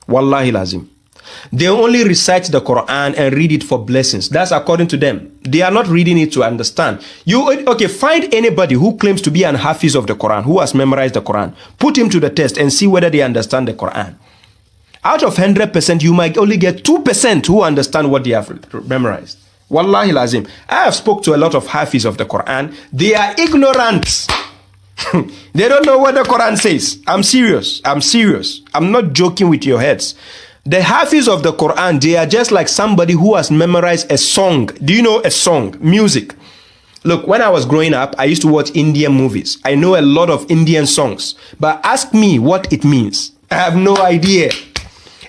Wallahi lazim. They only recite the Quran and read it for blessings. That's according to them. They are not reading it to understand. Find anybody who claims to be an Hafiz of the Quran, who has memorized the Quran. Put him to the test and see whether they understand the Quran. Out of 100%, you might only get 2% who understand what they have memorized. Wallahi lazim. I have spoke to a lot of Hafiz of the Quran. They are ignorant. They don't know what the Quran says. I'm serious. I'm not joking with your heads. The Hafiz of the Quran, they are just like somebody who has memorized a song. Do you know a song? Music. Look, when I was growing up, I used to watch Indian movies. I know a lot of Indian songs. But ask me what it means. I have no idea.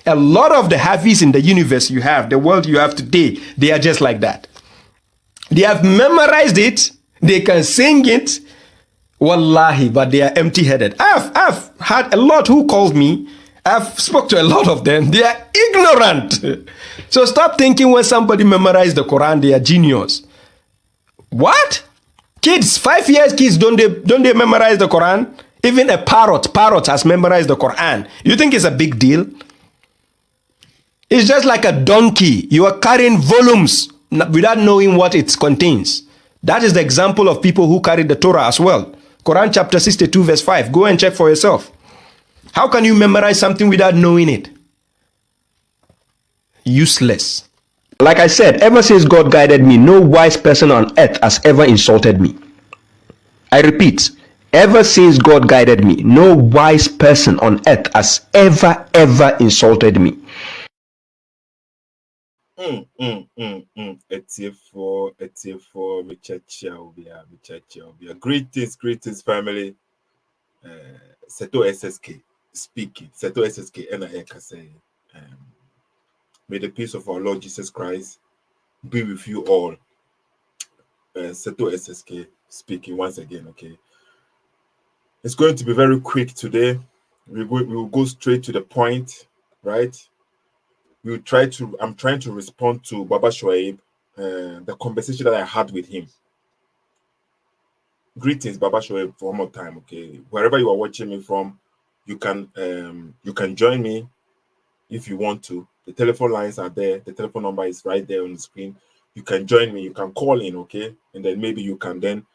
A lot of the Hafiz in the universe you have, the world you have today, they are just like that. They have memorized it. They can sing it. Wallahi, but they are empty-headed. I've had a lot who called me. I've spoke to a lot of them. They are ignorant. So stop thinking when somebody memorized the Quran, they are genius. What? Kids, 5 years kids, don't they memorize the Quran? Even a parrot has memorized the Quran. You think it's a big deal? It's just like a donkey. You are carrying volumes without knowing what it contains. That is the example of people who carry the Torah as well. Quran chapter 62 verse 5. Go and check for yourself. How can you memorize something without knowing it? Useless. Like I said, ever since God guided me, no wise person on earth has ever insulted me. I repeat, ever since God guided me, no wise person on earth has ever insulted me. Greetings, family. Seto SSK speaking. Seto SSK Eka saying, may the peace of our Lord Jesus Christ be with you all. Seto SSK speaking once again. Okay, it's going to be very quick today. We will go straight to the point, right? I'm trying to respond to Baba Shuaib, the conversation that I had with him. Greetings, Baba Shuaib, for one more time. Okay, wherever you are watching me from, you can join me if you want to. The telephone lines are there. The telephone number is right there on the screen. You can join me. You can call in, okay, and then maybe you can then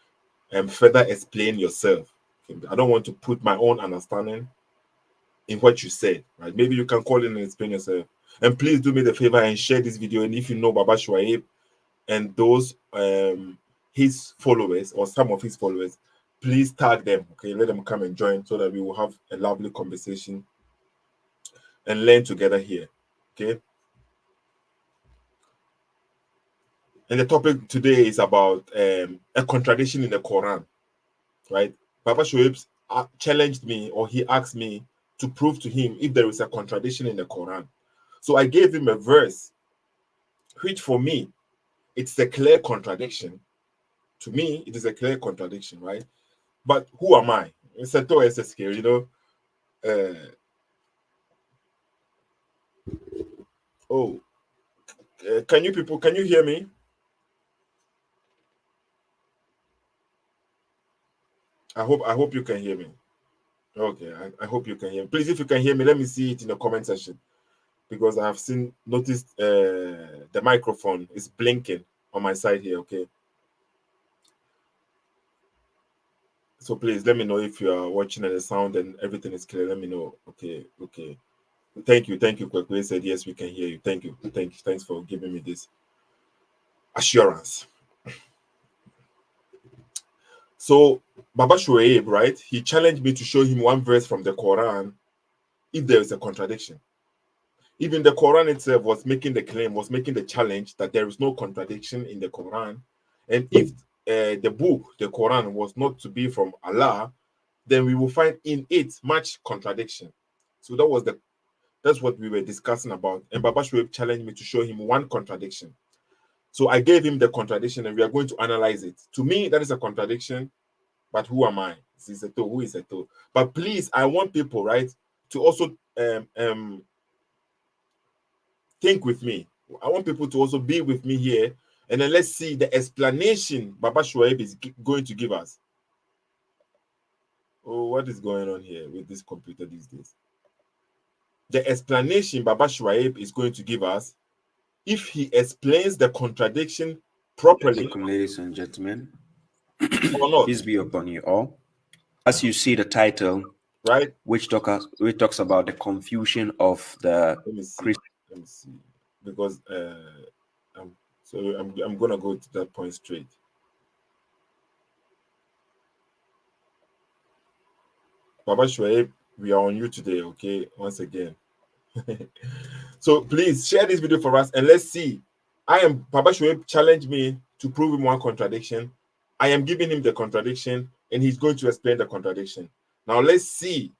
further explain yourself. Okay? I don't want to put my own understanding in what you said, right? Maybe you can call in and explain yourself. And please do me the favor and share this video. And if you know Baba Shuaib and those his followers or some of his followers, please tag them, okay? Let them come and join so that we will have a lovely conversation and learn together here, okay? And the topic today is about a contradiction in the Quran, right? Baba Shuaib challenged me, or he asked me to prove to him if there is a contradiction in the Quran. So I gave him a verse, which for me, it's a clear contradiction. To me, it is a clear contradiction, right? But who am I? It's a SSK, you know. Can you hear me? I hope you can hear me. Okay, I hope you can hear me. Please, if you can hear me, let me see it in the comment section, because I have noticed the microphone is blinking on my side here. Okay, so please let me know if you are watching and the sound and everything is clear. Let me know. Okay. Thank you. Kwekwe said yes, we can hear you. Thank you. Thanks for giving me this assurance. So Baba Shuaib, right? He challenged me to show him one verse from the Quran if there is a contradiction. Even the Quran itself was making the claim, was making the challenge that there is no contradiction in the Quran. And if the book, the Quran, was not to be from Allah, then we will find in it much contradiction. So that's what we were discussing about. And Baba Shuaib challenged me to show him one contradiction. So I gave him the contradiction and we are going to analyze it. To me, that is a contradiction. But who am I? Who is Eto? But please, I want people, right, to also think with me. I want people to also be with me here. And then let's see the explanation Baba Shuaib is going to give us. Oh, what is going on here with this computer these days? the explanation Baba Shuaib is going to give us, if he explains the contradiction properly, ladies and gentlemen, or not. peace be upon you all. As you see the title, right? Which talks about the confusion of the Let me see. Because I'm gonna go to that point straight. Baba Shuaib, we are on you today, okay? Once again. So please share this video for us and let's see. Baba Shuaib challenged me to prove him one contradiction. I am giving him the contradiction and he's going to explain the contradiction. Now let's see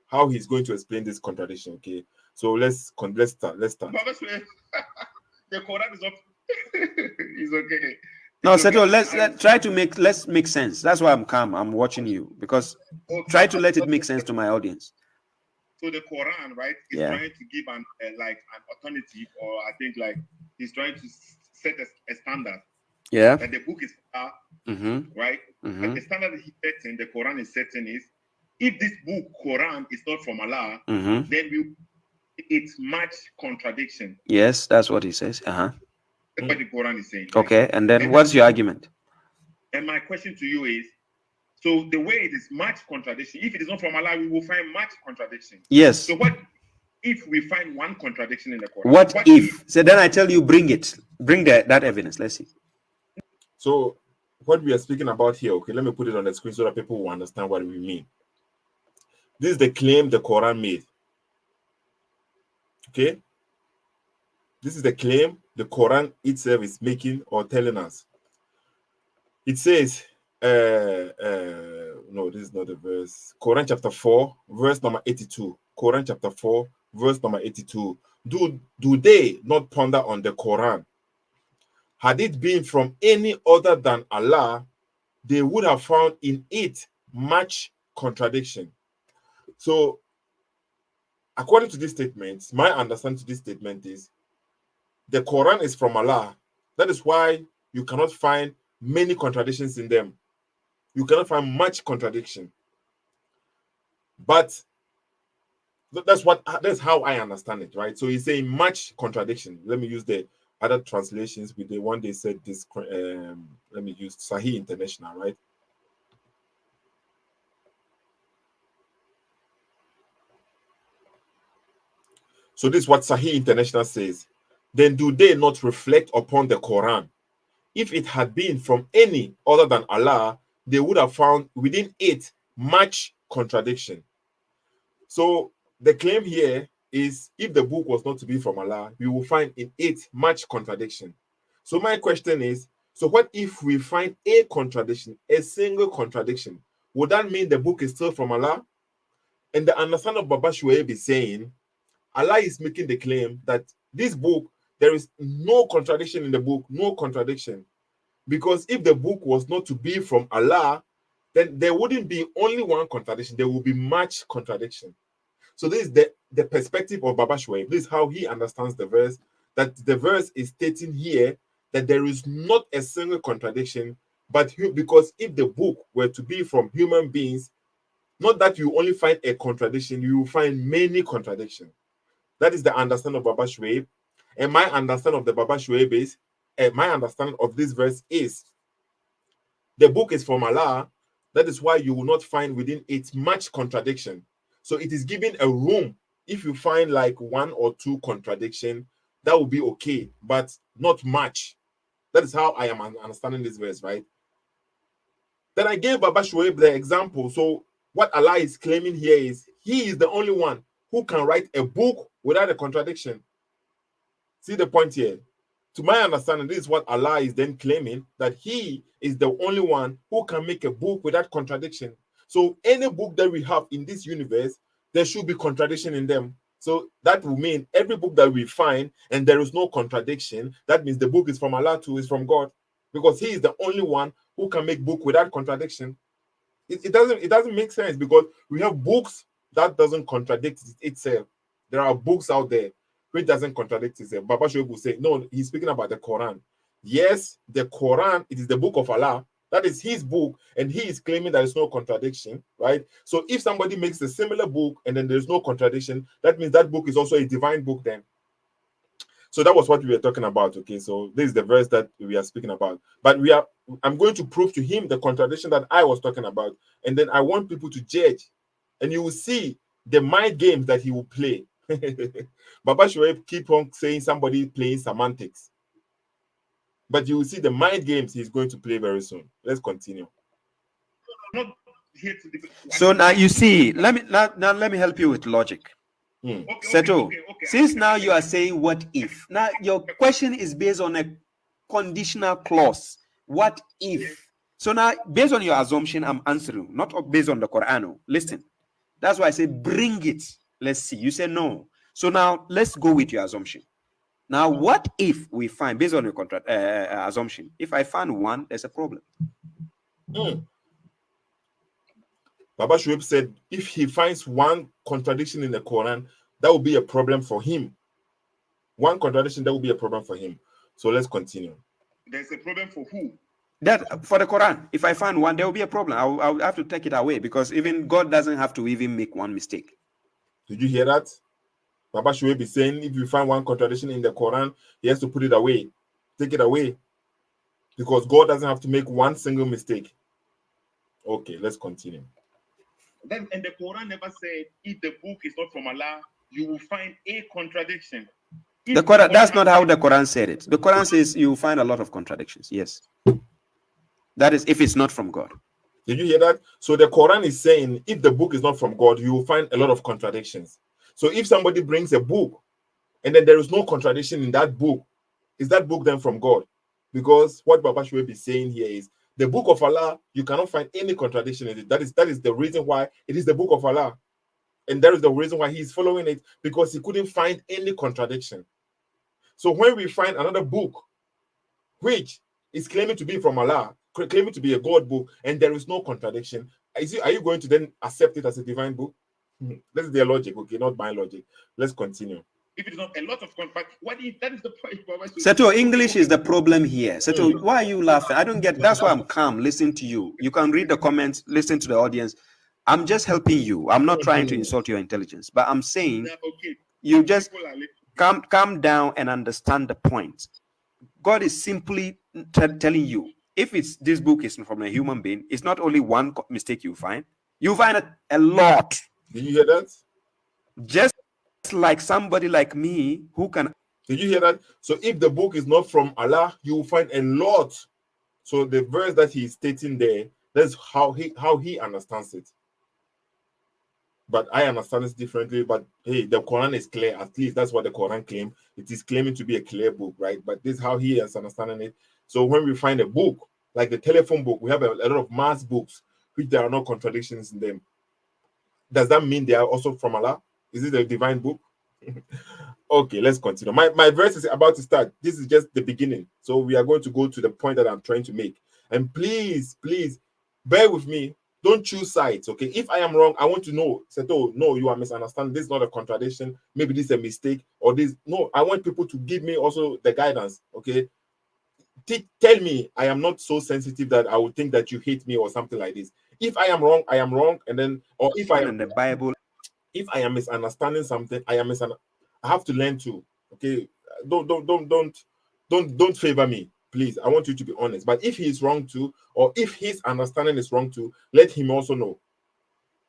how he's going to explain this contradiction, okay? So let's start. Baba Shuaib, the Quran is up. It's okay. No, Seto, let's make sense. That's why I'm calm. I'm watching you because try to let it make sense to my audience. So the Quran, right, is trying to give an alternative, or I think like he's trying to set a standard. Yeah. That the book is right. But the standard he's setting, the Quran is setting is, if this book Quran is not from Allah, then it's much contradiction. Yes, that's what he says. That's what the Quran is saying. Okay, and then what's your argument? And my question to you is, so the way it is much contradiction, if it is not from Allah, we will find much contradiction. Yes. So what if we find one contradiction in the Quran? What if? So then I tell you, bring that evidence. Let's see. So what we are speaking about here, okay, let me put it on the screen so that people will understand what we mean. This is the claim the Quran made. Okay? This is the claim the Quran itself is making or telling us. It says, no, this is not the verse. Quran chapter 4, verse number 82. Quran chapter 4, verse number 82. Do they not ponder on the Quran? Had it been from any other than Allah, they would have found in it much contradiction. So, according to this statement, my understanding to this statement is the Quran is from Allah. That is why you cannot find many contradictions in them. You cannot find much contradiction. But that's how I understand it, right? So he's saying much contradiction. Let me use the other translations with the one they said this. Let me use Sahih International, right? So this is what Sahih International says. Then do they not reflect upon the Quran? If it had been from any other than Allah, they would have found within it much contradiction. So the claim here is, if the book was not to be from Allah, we will find in it much contradiction. So my question is, so what if we find a contradiction, a single contradiction? Would that mean the book is still from Allah? And the understanding of Baba Shuaib is saying, Allah is making the claim that this book, there is no contradiction in the book, no contradiction. Because if the book was not to be from Allah, then there wouldn't be only one contradiction, there will be much contradiction. So this is the perspective of Baba Shuaib. This is how he understands the verse, that the verse is stating here that there is not a single contradiction, but because if the book were to be from human beings, not that you only find a contradiction, you will find many contradictions. That is the understanding of Baba Shuaib. And my understanding of the Baba Shuaib is, my understanding of this verse is, the book is from Allah. That is why you will not find within it much contradiction. So it is giving a room. If you find like one or two contradiction, that will be okay, but not much. That is how I am understanding this verse, right? Then I gave Baba Shuaib the example. So what Allah is claiming here is, he is the only one who can write a book without a contradiction. See the point here? To my understanding, this is what Allah is then claiming, that he is the only one who can make a book without contradiction. So any book that we have in this universe, there should be contradiction in them. So that will mean every book that we find and there is no contradiction, that means the book is from Allah too, is from God, because he is the only one who can make book without contradiction. It doesn't make sense, because we have books that doesn't contradict itself. There are books out there which doesn't contradict itself. Baba Shuaib will say, no, he's speaking about the Quran. Yes, the Quran, it is the book of Allah, That is his book, and he is claiming there is no contradiction, right? So if somebody makes a similar book and then there's no contradiction, that means that book is also a divine book then. So that was what we were talking about. Okay, so this is the verse that we are speaking about. But I'm going to prove to him the contradiction that I was talking about, and then I want people to judge, and you will see the mind games that he will play. Baba Shuaib keep on saying somebody playing semantics, but you will see the mind games he's going to play very soon. Let's continue. Not here to So now you see, let me help you with logic. Seto, since now you are saying what if, now your question is based on a conditional clause. What if? So now, based on your assumption, I'm answering, not based on the Quran. Listen, that's why I say bring it. Let's see. You say no. So now let's go with your assumption. Now, what if we find, based on your assumption, if I find one, there's a problem. Baba Shuaib said if he finds one contradiction in the Quran, that will be a problem for him. One contradiction, that will be a problem for him. So let's continue. There's a problem for who? That for the Quran. If I find one, there will be a problem. I'll have to take it away, because even God doesn't have to even make one mistake. Did you hear that? Baba Shuaib is saying if you find one contradiction in the Quran, he has to put it away. Take it away. Because God doesn't have to make one single mistake. Okay, let's continue. Then, and the Quran never said if the book is not from Allah, you will find a contradiction. The Quran, that's not how the Quran said it. The Quran says you will find a lot of contradictions. Yes. That is if it's not from God. Did you hear that? So the Quran is saying if the book is not from God, you will find a lot of contradictions. So if somebody brings a book and then there is no contradiction in that book, is that book then from God? Because what Baba Shuaib is saying here is the book of Allah, you cannot find any contradiction in it. That is the reason why it is the book of Allah. And that is the reason why he is following it, because he couldn't find any contradiction. So when we find another book which is claiming to be from Allah, claiming to be a God book, and there is no contradiction, are you going to then accept it as a divine book? This is their logic, okay, not my logic. Let's continue. If it is not a lot of contract, what if that is the point? Seto, English is the problem here. Seto, why are you laughing? I don't get. That's why I'm calm. Listen to you. You can read the comments, listen to the audience. I'm just helping you. I'm not trying to insult your intelligence, but I'm saying you just calm down and understand the point. God is simply telling you, if this book is from a human being, it's not only one mistake you find a lot. Did you hear that? Just like somebody like me who can. Did you hear that? So if the book is not from Allah, you will find a lot. So the verse that he is stating there, that's how he understands it. But I understand it differently. But hey, the Quran is clear. At least that's what the Quran claims. It is claiming to be a clear book, right? But this is how he is understanding it. So when we find a book, like the telephone book, we have a lot of mass books, which there are no contradictions in them. Does that mean they are also from Allah? Is it a divine book? Okay, let's continue. My verse is about to start. This is just the beginning. So we are going to go to the point that I'm trying to make. And please, bear with me. Don't choose sides, okay? If I am wrong, I want to know. Seto, no, you are misunderstanding. This is not a contradiction. Maybe this is a mistake or this. No, I want people to give me also the guidance, okay? Tell me I am not so sensitive that I would think that you hate me or something like this. If I am wrong, I am wrong. And then, or if I am in the Bible, if I am misunderstanding something, I have to learn to, okay? Don't favor me. Please, I want you to be honest. But if he is wrong too, or if his understanding is wrong too, let him also know.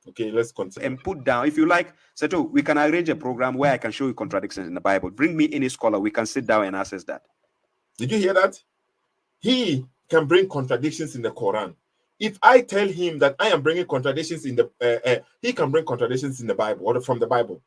Okay, let's continue. And put down, if you like, Seto, we can arrange a program where I can show you contradictions in the Bible. Bring me any scholar, we can sit down and assess that. Did you hear that? He can bring contradictions in the Quran. If I tell him that I am bringing contradictions in the, he can bring contradictions in the Bible or from the Bible.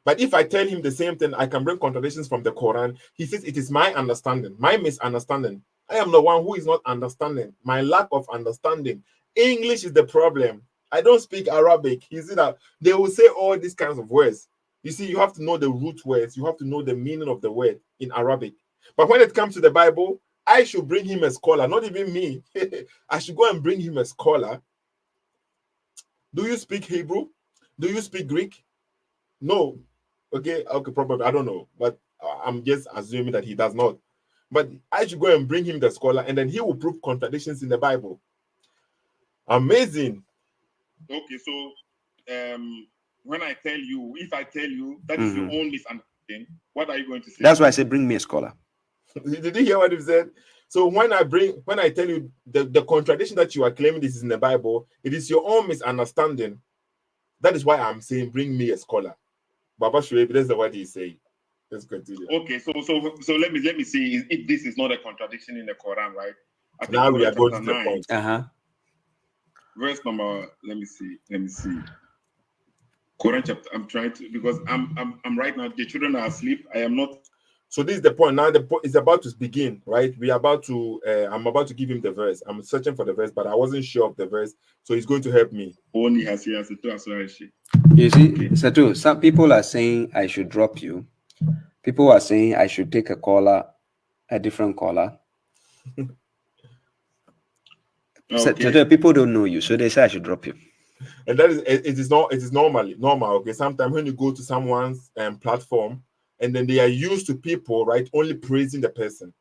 But if I tell him the same thing, I can bring contradictions from the Quran. He says it is my understanding, my misunderstanding. I am the one who is not understanding. My lack of understanding. English is the problem. I don't speak Arabic. You see that they will say all these kinds of words. You see, you have to know the root words. You have to know the meaning of the word in Arabic. But when it comes to the Bible, I should bring him a scholar, not even me. I should go and bring him a scholar. Do you speak Hebrew? Do you speak Greek? No. Okay, probably, I don't know. But I'm just assuming that he does not. But I should go and bring him the scholar, and then he will prove contradictions in the Bible. Amazing. Okay, so when I tell you, if I tell you that is your own misunderstanding, what are you going to say? That's why I said, bring me a scholar. Did you hear what he said? So when I tell you the contradiction that you are claiming this is in the Bible, it is your own misunderstanding. That is why I'm saying, bring me a scholar. Baba Shuaib, that's what he's saying. Let's continue. Okay, so let me see if this is not a contradiction in the Quran, right? I think now we are going to 9, the point. Verse number. Let me see. Quran chapter. I'm trying to, because I'm right now. The children are asleep. I am not. So this is the point. Now the point is about to begin, right? We are about to. I'm about to give him the verse. I'm searching for the verse, but I wasn't sure of the verse, so he's going to help me. Only has he. You see, Satu, some people are saying I should drop you. People are saying I should take a different caller. Okay. So, people don't know you, so they say I should drop you. And that is it is normal. Okay, sometimes when you go to someone's platform and then they are used to people, right, only praising the person.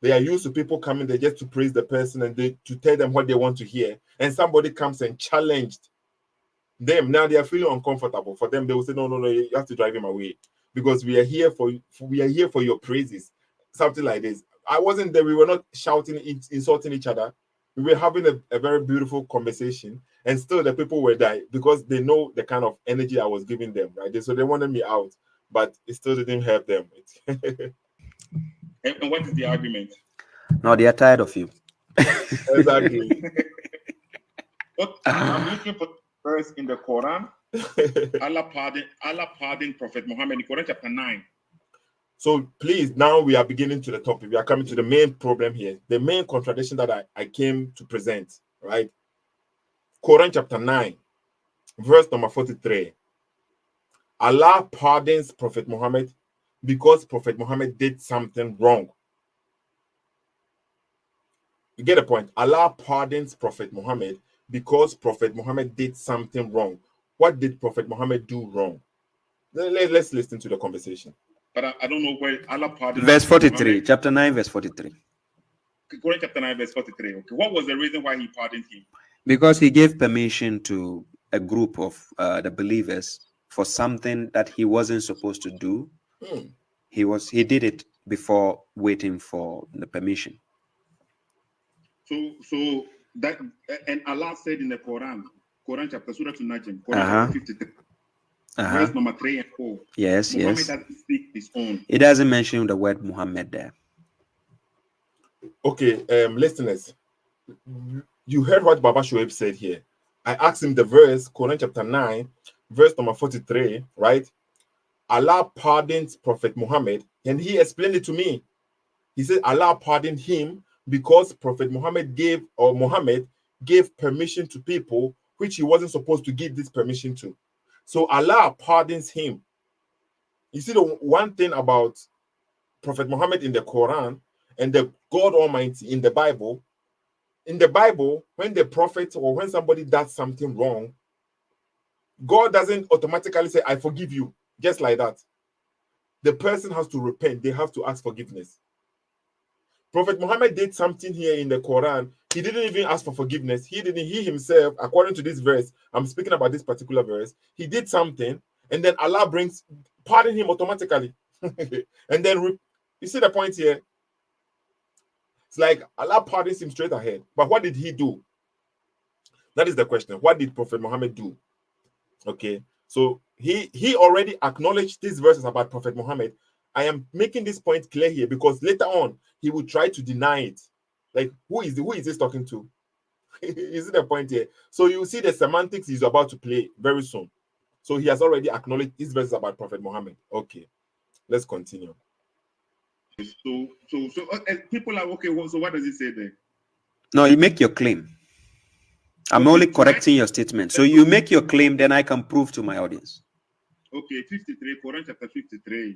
They are used to people coming there just to praise the person and to tell them what they want to hear. And somebody comes and challenged them. Now they are feeling uncomfortable. For them, they will say, no, you have to drive him away because we are here for your praises. Something like this. I wasn't there. We were not shouting, insulting each other. We were having a very beautiful conversation, and still the people were there because they know the kind of energy I was giving them, right? So they wanted me out, but it still didn't help them. And what is the argument? No, they are tired of you. Exactly. But I'm looking for verse in the Quran. Allah pardon Prophet Muhammad in Quran chapter 9. So please, now we are beginning to the topic. We are coming to the main problem here. The main contradiction that I came to present, right? Quran chapter 9, verse number 43. Allah pardons Prophet Muhammad because Prophet Muhammad did something wrong. You get the point? Allah pardons Prophet Muhammad because Prophet Muhammad did something wrong. What did Prophet Muhammad do wrong? Let's listen to the conversation. But I don't know where Allah pardoned. Verse 43, chapter 9, verse 43. Quran chapter 9, verse 43. Okay, what was the reason why he pardoned him? Because he gave permission to a group of the believers for something that he wasn't supposed to do. He did it before waiting for the permission. So that, and Allah said in the Quran chapter Surah An-Najm, Quran chapter 53. Verse number 3 and 4. Yes, Muhammad yes. doesn't speak his own. It doesn't mention the word Muhammad there. Okay, listeners, you heard what Baba Shuaib said here. I asked him the verse, Quran chapter 9, verse number 43, right? Allah pardons Prophet Muhammad, and he explained it to me. He said Allah pardoned him because Prophet Muhammad gave permission to people which he wasn't supposed to give this permission to. So Allah pardons him. You see, the one thing about Prophet Muhammad in the Quran and the God Almighty in the Bible, when the prophet or when somebody does something wrong, God doesn't automatically say, I forgive you, just like that. The person has to repent. They have to ask forgiveness. Prophet Muhammad did something here in the Quran. He didn't even ask for forgiveness. He himself, according to this verse, I'm speaking about this particular verse, he did something, and then Allah pardon him automatically. And then, you see the point here? It's like Allah pardons him straight ahead. But what did he do? That is the question. What did Prophet Muhammad do? Okay, so he already acknowledged these verses about Prophet Muhammad. I am making this point clear here because later on he will try to deny it. Like, who is this talking to? You see the point here? So you see the semantics he's about to play very soon. So he has already acknowledged these verses about Prophet Muhammad. Okay, let's continue. So people are okay. So what does it say there? No, you make your claim. I'm only correcting your statement. So you make your claim, then I can prove to my audience. Okay, 53, Quran chapter 53.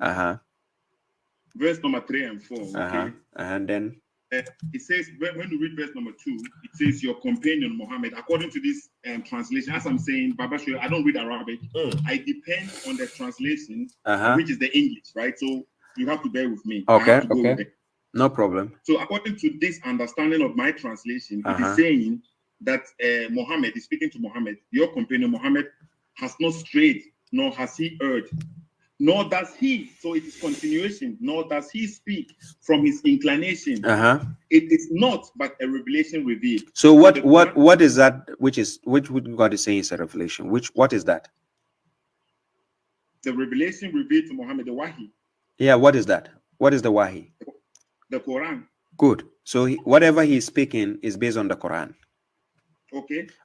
Verse number 3 and 4. Okay. And then it says, when you read verse number 2, it says your companion Muhammad. According to this translation, as I'm saying, Baba Shuaib, I don't read Arabic. I depend on the translation, which is the English, right? So you have to bear with me. Okay. With it. No problem. So according to this understanding of my translation, it is saying that Muhammad is speaking to Muhammad. Your companion Muhammad has not strayed, nor has he erred, nor does he. So it is continuation. Nor does he speak from his inclination. It is not but a revelation revealed. So what is that? Which God is saying is a revelation? What is that? The revelation revealed to Muhammad, the Wahi. Yeah, what is that? What is the Wahi? The Quran. Good. So whatever he's speaking is based on the Quran.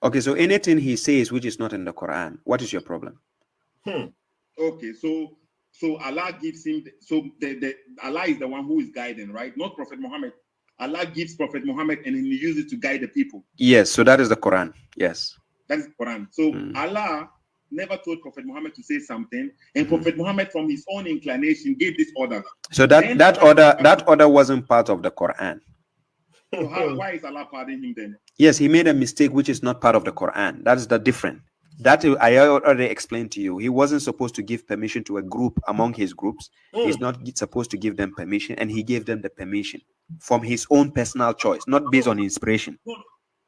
Okay, so anything he says which is not in the Quran, what is your problem? Okay, so Allah gives him, so Allah is the one who is guiding, right? Not Prophet Muhammad. Allah gives Prophet Muhammad and he uses it to guide the people. Yes, so that is the Quran. Yes. That is the Quran. So Allah never told Prophet Muhammad to say something, and Prophet Muhammad from his own inclination gave this order. So that order wasn't part of the Quran. So why is Allah pardoning him then? Yes, he made a mistake which is not part of the Quran. That is the difference. That I already explained to you. He wasn't supposed to give permission to a group among his groups. He's not supposed to give them permission, and he gave them the permission from his own personal choice, not based on inspiration.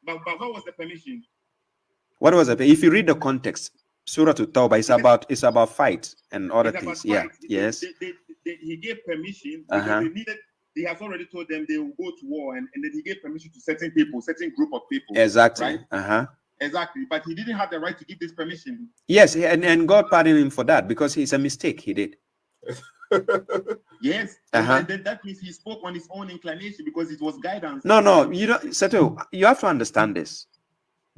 But what was the permission? What was it? If you read the context, Surah At-Tawbah is about fight and other things. Yeah. Yes. He gave permission because they needed. He has already told them they will go to war, and then he gave permission to certain people, certain group of people. Exactly. Right? Exactly. But he didn't have the right to give this permission. Yes, and God pardoned him for that because it's a mistake he did. Yes. And then that means he spoke on his own inclination because it was guidance. No, you don't, Seto, you have to understand this.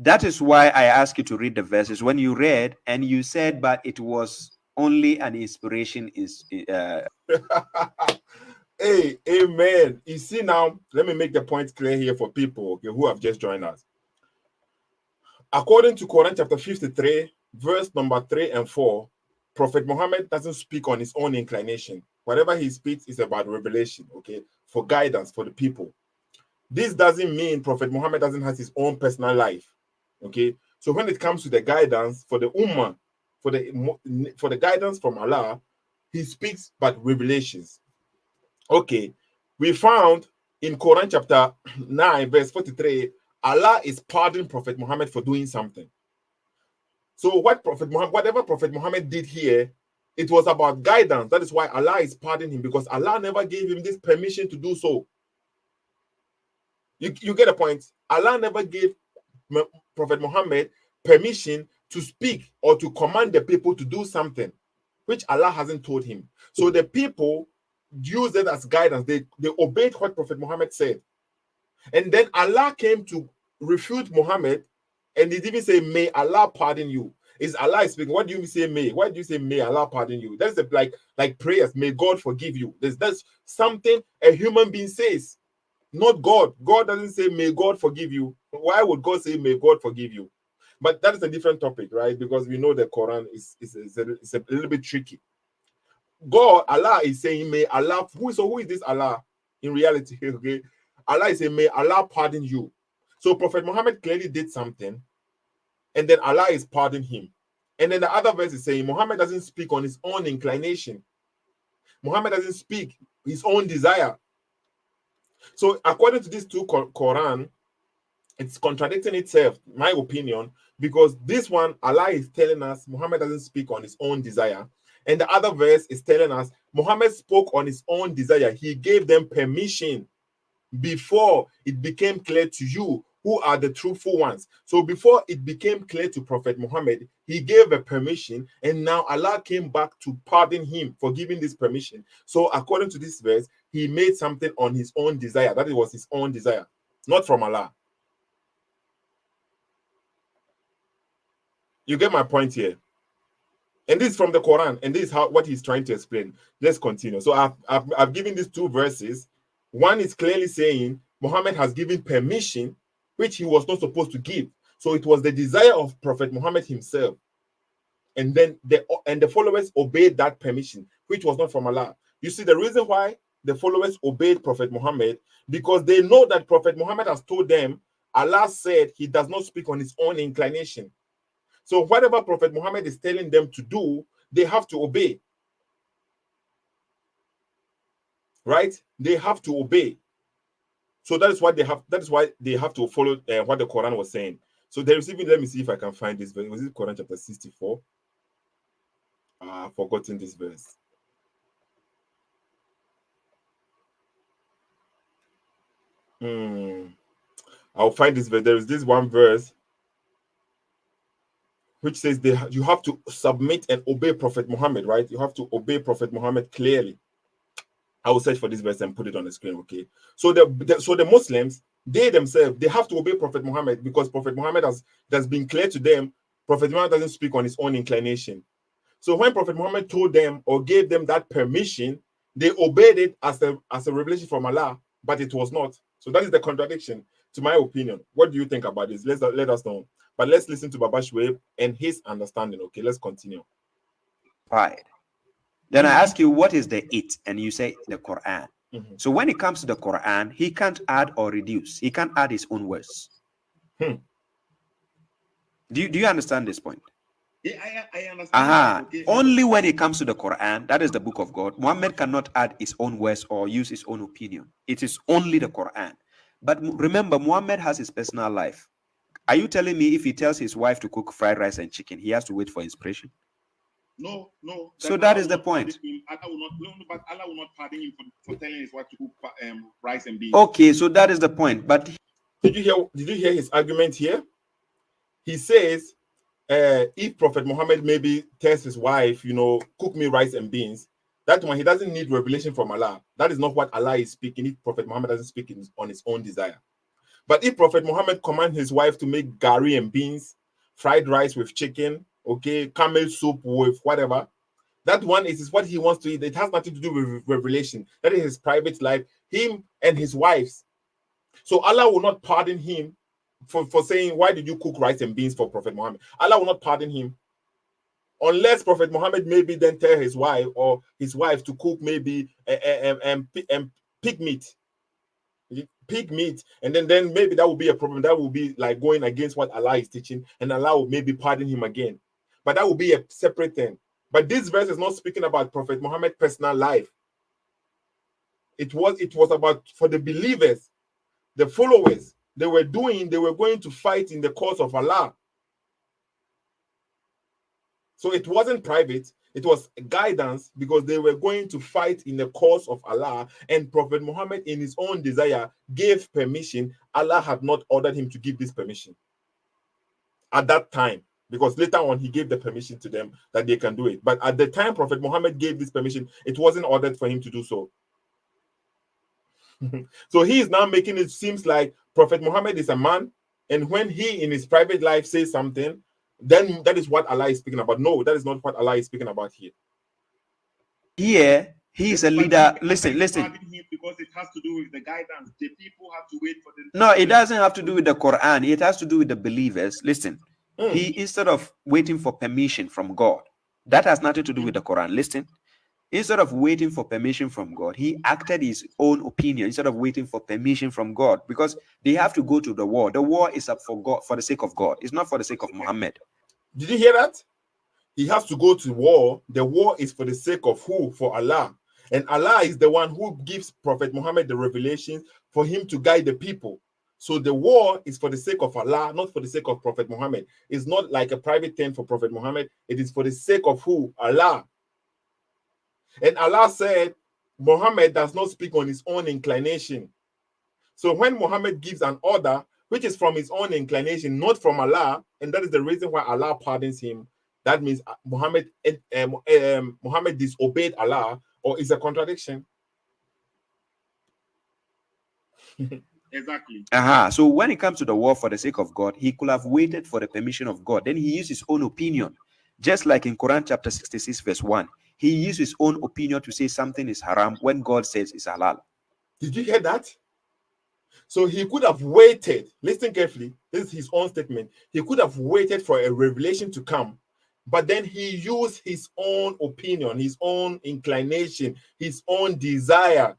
That is why I asked you to read the verses. When you read and you said, but it was only an inspiration is Hey, amen. You see now, let me make the point clear here for people who have just joined us. According to Quran chapter 53, verse number 3 and 4, Prophet Muhammad doesn't speak on his own inclination. Whatever he speaks is about revelation, for guidance for the people. This doesn't mean Prophet Muhammad doesn't have his own personal life, So when it comes to the guidance for the Ummah, for the guidance from Allah, he speaks but revelations. We found in Quran chapter 9, verse 43, Allah is pardoning Prophet Muhammad for doing something. So whatever Prophet Muhammad did here, it was about guidance. That is why Allah is pardoning him, because Allah never gave him this permission to do so. You get a point? Allah never gave Prophet Muhammad permission to speak or to command the people to do something, which Allah hasn't told him. So the people used it as guidance. They obeyed what Prophet Muhammad said. And then Allah came to refute Muhammad, and he didn't say, may Allah pardon you. Is Allah speaking? What do you say, may? Why do you say, may Allah pardon you? That's like prayers, may God forgive you. That's something a human being says, not God. God doesn't say, may God forgive you. Why would God say, may God forgive you? But that is a different topic, right? Because we know the Quran is a little bit tricky. Allah is saying, may Allah, who is this Allah in reality? Allah is saying, may Allah pardon you. So Prophet Muhammad clearly did something, and then Allah is pardoning him. And then the other verse is saying, Muhammad doesn't speak on his own inclination. Muhammad doesn't speak his own desire. So according to these two Quran, it's contradicting itself, my opinion, because this one, Allah is telling us Muhammad doesn't speak on his own desire. And the other verse is telling us Muhammad spoke on his own desire. He gave them permission before it became clear to you who are the truthful ones. So before it became clear to Prophet Muhammad, he gave a permission, and now Allah came back to pardon him for giving this permission. So according to this verse, he made something on his own desire. That was his own desire, not from Allah. You get my point here? And this is from the Quran, and this is what he's trying to explain. Let's continue. So I've given these two verses. One is clearly saying Muhammad has given permission, which he was not supposed to give. So it was the desire of Prophet Muhammad himself. And then the followers obeyed that permission, which was not from Allah. You see, the reason why the followers obeyed Prophet Muhammad, because they know that Prophet Muhammad has told them, Allah said he does not speak on his own inclination. So whatever Prophet Muhammad is telling them to do, they have to obey. right? They have to obey. So that is what they have. That is why they have to follow what the Quran was saying. So there is even, let me see if I can find this verse. Was it Quran chapter 64? I've forgotten this verse. I'll find this verse. There is this one verse which says you have to submit and obey Prophet Muhammad, right? You have to obey Prophet Muhammad clearly. I will search for this verse and put it on the screen, okay? So the Muslims, they themselves, they have to obey Prophet Muhammad because Prophet Muhammad has been clear to them. Prophet Muhammad doesn't speak on his own inclination. So when Prophet Muhammad told them or gave them that permission, they obeyed it as a revelation from Allah, but it was not. So that is the contradiction, to my opinion. What do you think about this? Let us know. But let's listen to Baba Shuaib and his understanding. Okay, let's continue. Right. Then I ask you, what is the it? And you say the Quran. So when it comes to the Quran, he can't add or reduce. He can't add his own words. Do you understand this point? Yeah, I understand. Okay. Only when it comes to the Quran, that is the book of God, Muhammad cannot add his own words or use his own opinion. It is only the Quran. But remember, Muhammad has his personal life. Are you telling me if he tells his wife to cook fried rice and chicken, he has to wait for inspiration? No. So that is the point. But Allah will not pardon him for telling his wife to cook rice and beans. Okay, so that is the point. But did you hear his argument here? He says, if Prophet Muhammad maybe tells his wife, cook me rice and beans, that one he doesn't need revelation from Allah. That is not what Allah is speaking. If Prophet Muhammad doesn't speak on his own desire. But if Prophet Muhammad commands his wife to make gari and beans, fried rice with chicken, okay, camel soup with whatever, that one is what he wants to eat. It has nothing to do with revelation. That is his private life, him and his wives. So Allah will not pardon him for saying, why did you cook rice and beans for Prophet Muhammad? Allah will not pardon him. Unless Prophet Muhammad maybe then tell his wife or his wife to cook maybe pig meat, and then maybe that will be a problem. That will be like going against what Allah is teaching, and Allah will maybe pardon him again. But that will be a separate thing. But this verse is not speaking about Prophet Muhammad's personal life. It was about for the believers, the followers. They were going to fight in the cause of Allah. So it wasn't private. It was guidance because they were going to fight in the cause of Allah, and Prophet Muhammad, in his own desire, gave permission. Allah had not ordered him to give this permission at that time, because later on he gave the permission to them that they can do it. But at the time Prophet Muhammad gave this permission, it wasn't ordered for him to do so. So he is now making it seems like Prophet Muhammad is a man, and when he in his private life says something, then that is what Allah is speaking about. No, that is not what Allah is speaking about here. Here, he is a leader. Listen. Because it has to do with the guidance. The people have to wait for them. No, it doesn't have to do with the Quran. It has to do with the believers. Listen, he, instead of waiting for permission from God, that has nothing to do with the Quran. Listen, instead of waiting for permission from God, he acted his own opinion instead of waiting for permission from God, because they have to go to the war. The war is up for God, for the sake of God. It's not for the sake of Muhammad. Did you hear that? He has to go to war. The war is for the sake of who? For Allah. And Allah is the one who gives Prophet Muhammad the revelation for him to guide the people. So the war is for the sake of Allah, not for the sake of Prophet Muhammad. It's not like a private thing for Prophet Muhammad. It is for the sake of who? Allah. And Allah said, Muhammad does not speak on his own inclination. So when Muhammad gives an order, which is from his own inclination, not from Allah, and that is the reason why Allah pardons him, that means Muhammad disobeyed Allah, or is a contradiction. Exactly. So when it comes to the war for the sake of God, he could have waited for the permission of God. Then he used his own opinion. Just like in Quran chapter 66, verse 1. He used his own opinion to say something is haram when God says it's halal. Did you hear that? So he could have waited. Listen carefully. This is his own statement. He could have waited for a revelation to come, but then he used his own opinion, his own inclination, his own desire.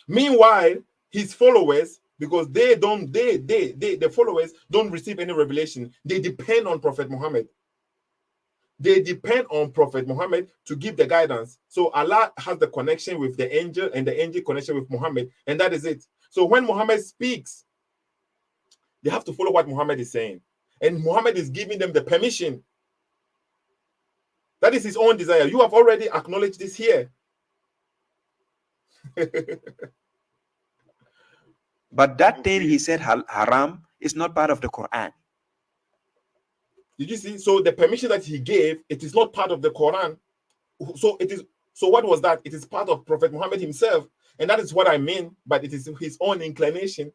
Meanwhile, his followers, because the followers don't receive any revelation, they depend on Prophet Muhammad. They depend on Prophet Muhammad to give the guidance. So Allah has the connection with the angel and the angel connection with Muhammad, and that is it. So when Muhammad speaks, they have to follow what Muhammad is saying. And Muhammad is giving them the permission. That is his own desire. You have already acknowledged this here. But that thing he said haram is not part of the Quran. Did you see? So the permission that he gave, it is not part of the Quran. So it is. So what was that? It is part of Prophet Muhammad himself. And that is what I mean, but it is his own inclination.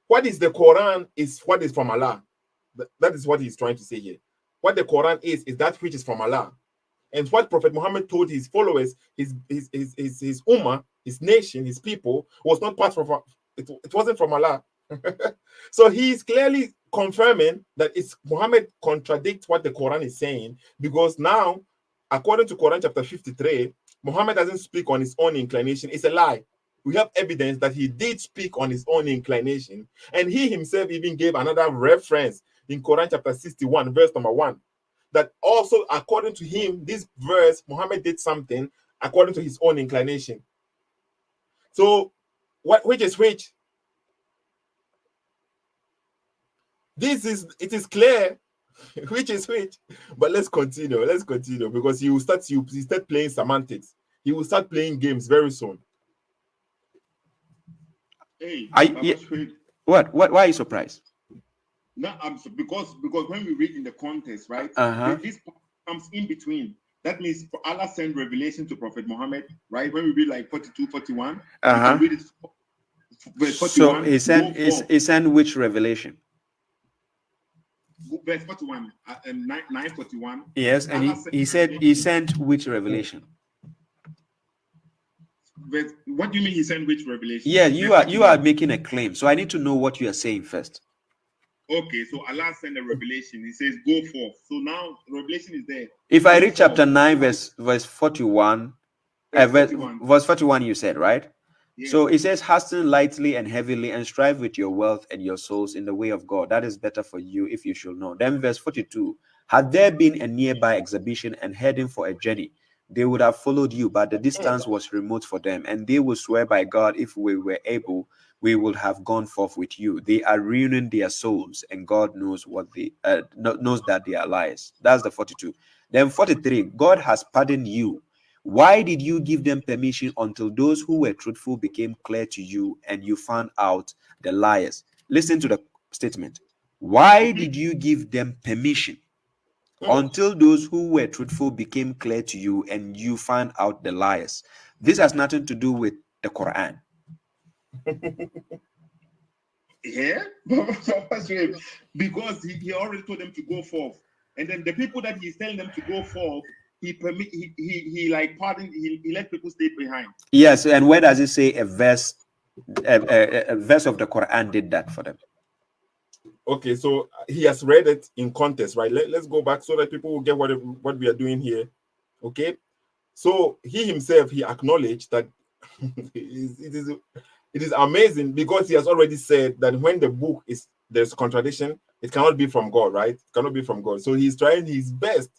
What is the Quran is what is from Allah. That is what he's trying to say here. What the Quran is that which is from Allah. And what Prophet Muhammad told his followers, his ummah, his nation, his people, was not part of it wasn't from Allah. So he is clearly confirming that it's Muhammad contradicts what the Quran is saying, because now, according to Quran chapter 53, Muhammad doesn't speak on his own inclination. It's a lie. We have evidence that he did speak on his own inclination, and he himself even gave another reference in Quran chapter 61, verse number 1, that also, according to him, this verse, Muhammad did something according to his own inclination. So, which is which? It is clear which is which. But let's continue. Let's continue, because he will start playing semantics. He will start playing games very soon. Hey, what? Why are you surprised? No, because when we read in the context, right? This comes in between. That means Allah sent revelation to Prophet Muhammad, right? When we read like 42, 41, you can read it, verse 41. So he sent which revelation? Verse 41, 941. Yes, and he said he sent which revelation? What do you mean he sent which revelation? Yeah, you are making a claim, so I need to know what you are saying first. Okay, so Allah sent a revelation. He says, "Go forth." So now revelation is there. If I read chapter 9, verse 41, verse 41, you said, right? Yes. So it says, "Hasten lightly and heavily, and strive with your wealth and your souls in the way of God. That is better for you if you should know." Then verse 42, "Had there been a nearby exhibition and heading for a journey, they would have followed you, but the distance was remote for them, and they would swear by God, if we were able, we would have gone forth with you. They are ruining their souls, and God knows what they knows that they are liars." That's the 42. Then 43, "God has pardoned you. Why did you give them permission until those who were truthful became clear to you and you found out the liars?" Listen to the statement. Why did you give them permission until those who were truthful became clear to you and you found out the liars? This has nothing to do with the Quran. Yeah, because he already told them to go forth, and then the people that he's telling them to go forth, he let people stay behind. Yes, and where does it say a verse of the Quran did that for them? Okay, so he has read it in context, right? Let's go back so that people will get what we are doing here. Okay, so he himself, he acknowledged that it is amazing, because he has already said that when the book there's contradiction, it cannot be from God, right? It cannot be from God. So he's trying his best.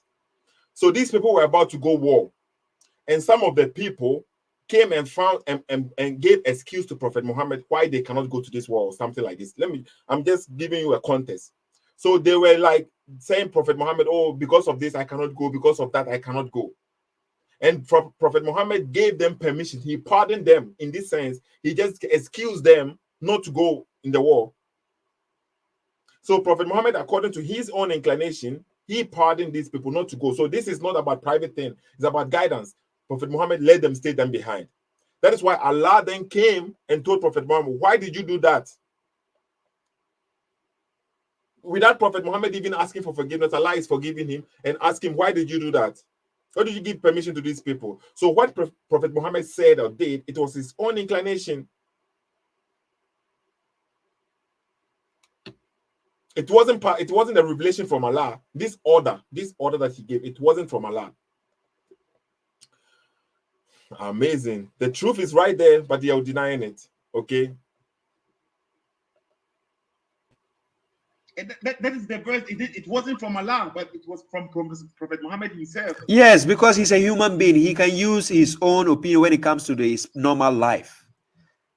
So these people were about to go war, and some of the people came and found and gave excuse to Prophet Muhammad why they cannot go to this war or something like this. I'm just giving you a context. So they were like saying, Prophet Muhammad, oh, because of this I cannot go, because of that I cannot go. And Prophet Muhammad gave them permission. He pardoned them in this sense. He just excused them not to go in the war. So Prophet Muhammad, according to his own inclination, he pardoned these people not to go. So this is not about private thing. It's about guidance. Prophet Muhammad let them stay them behind. That is why Allah then came and told Prophet Muhammad, why did you do that? Without Prophet Muhammad even asking for forgiveness, Allah is forgiving him and ask him, why did you do that? Why did you give permission to these people? So what Prophet Muhammad said or did, it was his own inclination. It wasn't a revelation from Allah. This order that he gave, it wasn't from Allah. Amazing. The truth is right there, but they are denying it. Okay. That is the verse. It wasn't from Allah, but it was from Prophet Muhammad himself. Yes, because he's a human being. He can use his own opinion when it comes to his normal life.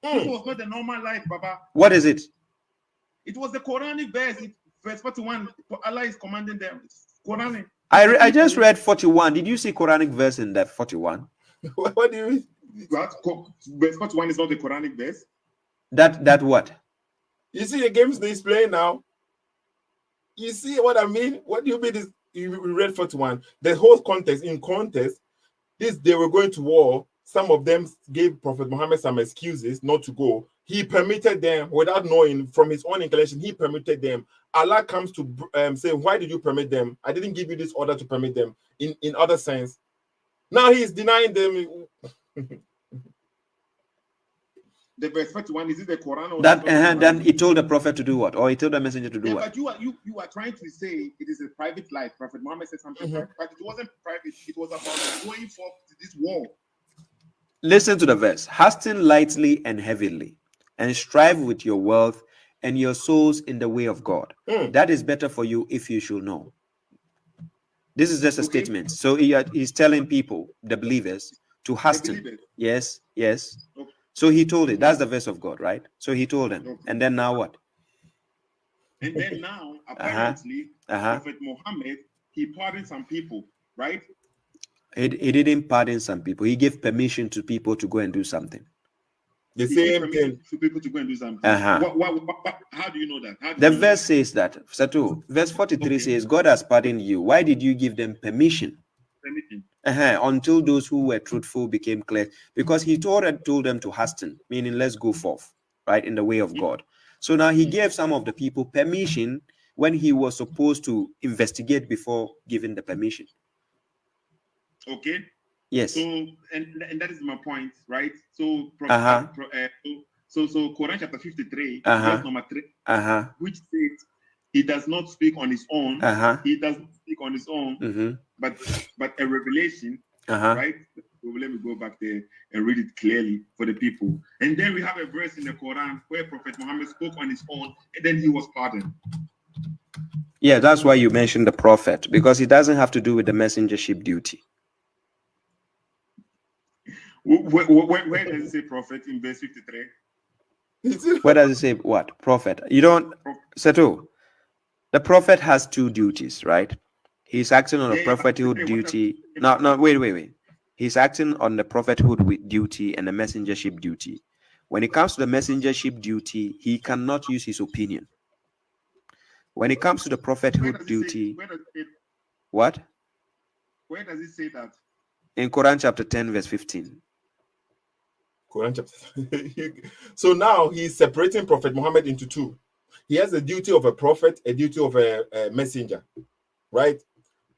It was not the normal life, Baba. What is it? It was the Quranic verse. Verse 41. Allah is commanding them. Quranic. I just read 41. Did you see Quranic verse in that 41? What do you mean? Verse 41 is not the Quranic verse. That what? You see the games they play now? You see what I mean? What do you mean is you read 41? The whole context, they were going to war. Some of them gave Prophet Muhammad some excuses not to go. He permitted them without knowing from his own inclination. He permitted them. Allah comes to say, why did you permit them? I didn't give you this order to permit them. In other sense, now he is denying them. The verse 41, is it the Quran? Or then he told the prophet to do what? Or he told the messenger to do what? But you are trying to say it is a private life. Prophet Muhammad said something private, but it wasn't private. It was about going forth to this war. Listen to the verse. Hasten lightly and heavily, and strive with your wealth and your souls in the way of God. That is better for you if you should know. This is just a statement. So he's telling people, the believers, to hasten. Yes. Okay. So he told it. That's the verse of God, right? So he told them. Okay. And then now what? And then now, apparently, Prophet Muhammad, he pardoned some people, right? He didn't pardon some people. He gave permission to people to go and do something. The same thing. For people to go and do something. How do you know that? The verse says that. Verse 43 says, God has pardoned you. Why did you give them permission? Until those who were truthful became clear, because he told them to hasten, meaning let's go forth, right, in the way of God. So now he gave some of the people permission when he was supposed to investigate before giving the permission. Okay. Yes. So and that is my point, right? So so Quran chapter 53, verse number 3, which says he does not speak on his own. He does not speak on his own, but a revelation, right? So let me go back there and read it clearly for the people. And then we have a verse in the Quran where Prophet Muhammad spoke on his own, and then he was pardoned. Yeah, that's why you mentioned the prophet, because it doesn't have to do with the messengership duty. Where does it say prophet in verse 53? Where does it say what? Prophet. You don't, Seto. The prophet has two duties, right? He's acting on a prophethood duty. No, wait. He's acting on the prophethood duty and the messengership duty. When it comes to the messengership duty, he cannot use his opinion. When it comes to the prophethood duty, what? Where does it say that? In Quran chapter 10, verse 15. Quran chapter. So now he's separating Prophet Muhammad into two. He has a duty of a prophet, a duty of a messenger, right?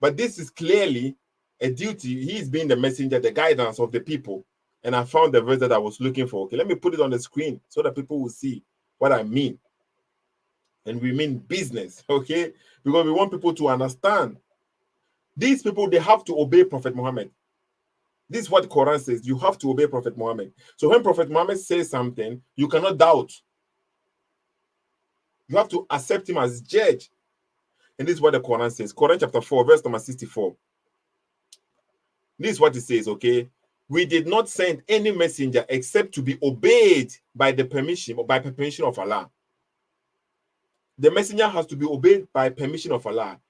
But this is clearly a duty. He's being the messenger, the guidance of the people. And I found the verse that I was looking for. Okay, let me put it on the screen so that people will see what I mean. And we mean business, okay? Because we want people to understand. These people, they have to obey Prophet Muhammad. This is what Quran says. You have to obey Prophet Muhammad. So when Prophet Muhammad says something, you cannot doubt. You have to accept him as judge. And this is what the Quran says. Quran chapter 4, verse number 64. This is what it says, okay? We did not send any messenger except to be obeyed by the permission or by permission of Allah. The messenger has to be obeyed by permission of Allah.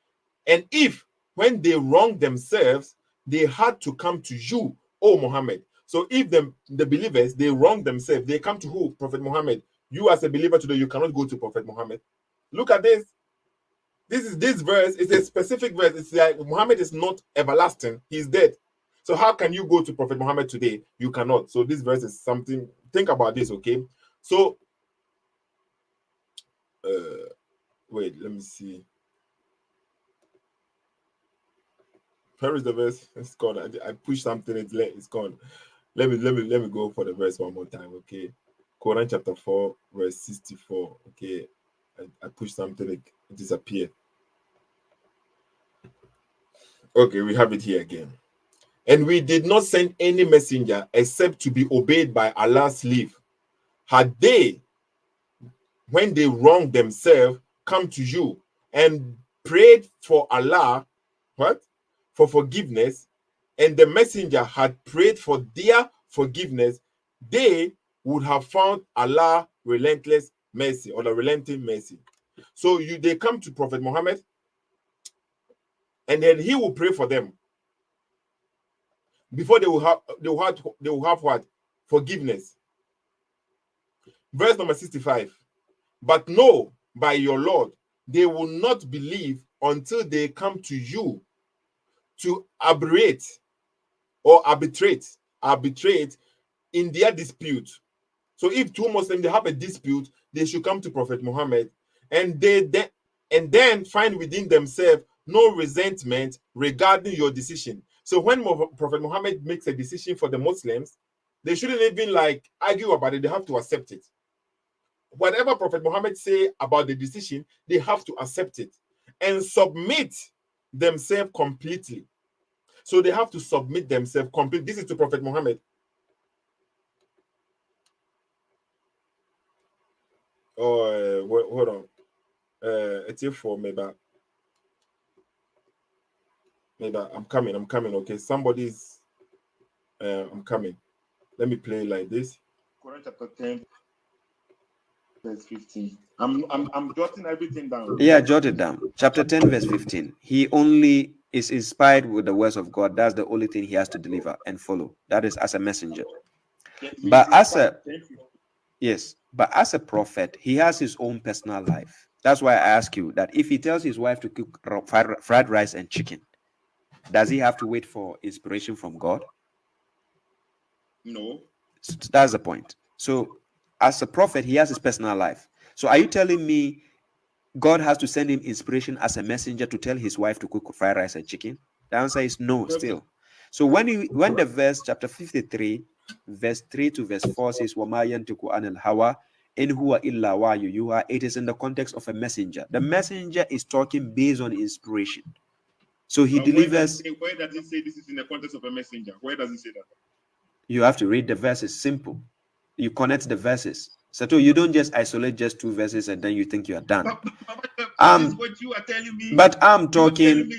And if, when they wrong themselves, they had to come to you, O Muhammad. So if the believers, they wrong themselves, they come to who? Prophet Muhammad. You as a believer today, you cannot go to Prophet Muhammad. Look at this. This verse is a specific verse. It's like Muhammad is not everlasting. He's dead. So how can you go to Prophet Muhammad today? You cannot. So this verse is something. Think about this, okay? So, wait, let me see. Where is the verse? It's gone. I pushed something. It's gone. Let me go for the verse one more time, okay? Quran chapter 4, verse 64. Okay, I pushed something. It disappeared. Okay, we have it here again. And we did not send any messenger except to be obeyed by Allah's leave. Had they, when they wronged themselves, come to you and prayed for Allah, what? For forgiveness, and the messenger had prayed for their forgiveness, they would have found Allah relentless mercy, or the relenting mercy. So they come to Prophet Muhammad, and then he will pray for them. Before they will have what? Forgiveness. Verse number 65. But no, by your Lord, they will not believe until they come to you to arbitrate in their dispute. So if two Muslims, they have a dispute, they should come to Prophet Muhammad, and then find within themselves no resentment regarding your decision. So when Prophet Muhammad makes a decision for the Muslims, they shouldn't even like argue about it. They have to accept it. Whatever Prophet Muhammad say about the decision, they have to accept it and submit themselves completely. So they have to submit themselves completely. This is to Prophet Muhammad. Hold on. It's here for maybe I'm coming. Okay, somebody's. I'm coming. Let me play like this. Quran chapter 10, verse 15. I'm jotting everything down. Yeah, jot it down. Chapter 10, verse 15. He only is inspired with the words of God. That's the only thing he has to deliver and follow. That is as a messenger. But as a prophet, he has his own personal life. That's why I ask you that if he tells his wife to cook fried rice and chicken, does he have to wait for inspiration from God? No. So that's the point. So as a prophet, he has his personal life. So are you telling me God has to send him inspiration as a messenger to tell his wife to cook fried rice and chicken? The answer is no, still. So when the verse chapter 53, verse 3 to verse 4 says, وَمَا يَنْتِقُ عَنِ الْهَوَىٰ إِنْ هُوَ إِلَّا وَحْيٌ يُوحَىٰ, it is in the context of a messenger. The messenger is talking based on inspiration. So he delivers. Where does it say this is in the context of a messenger? Where does it say that? You have to read the verses. Simple. You connect the verses. So you don't just isolate just two verses and then you think you are done. This is what you are telling me. But I'm talking.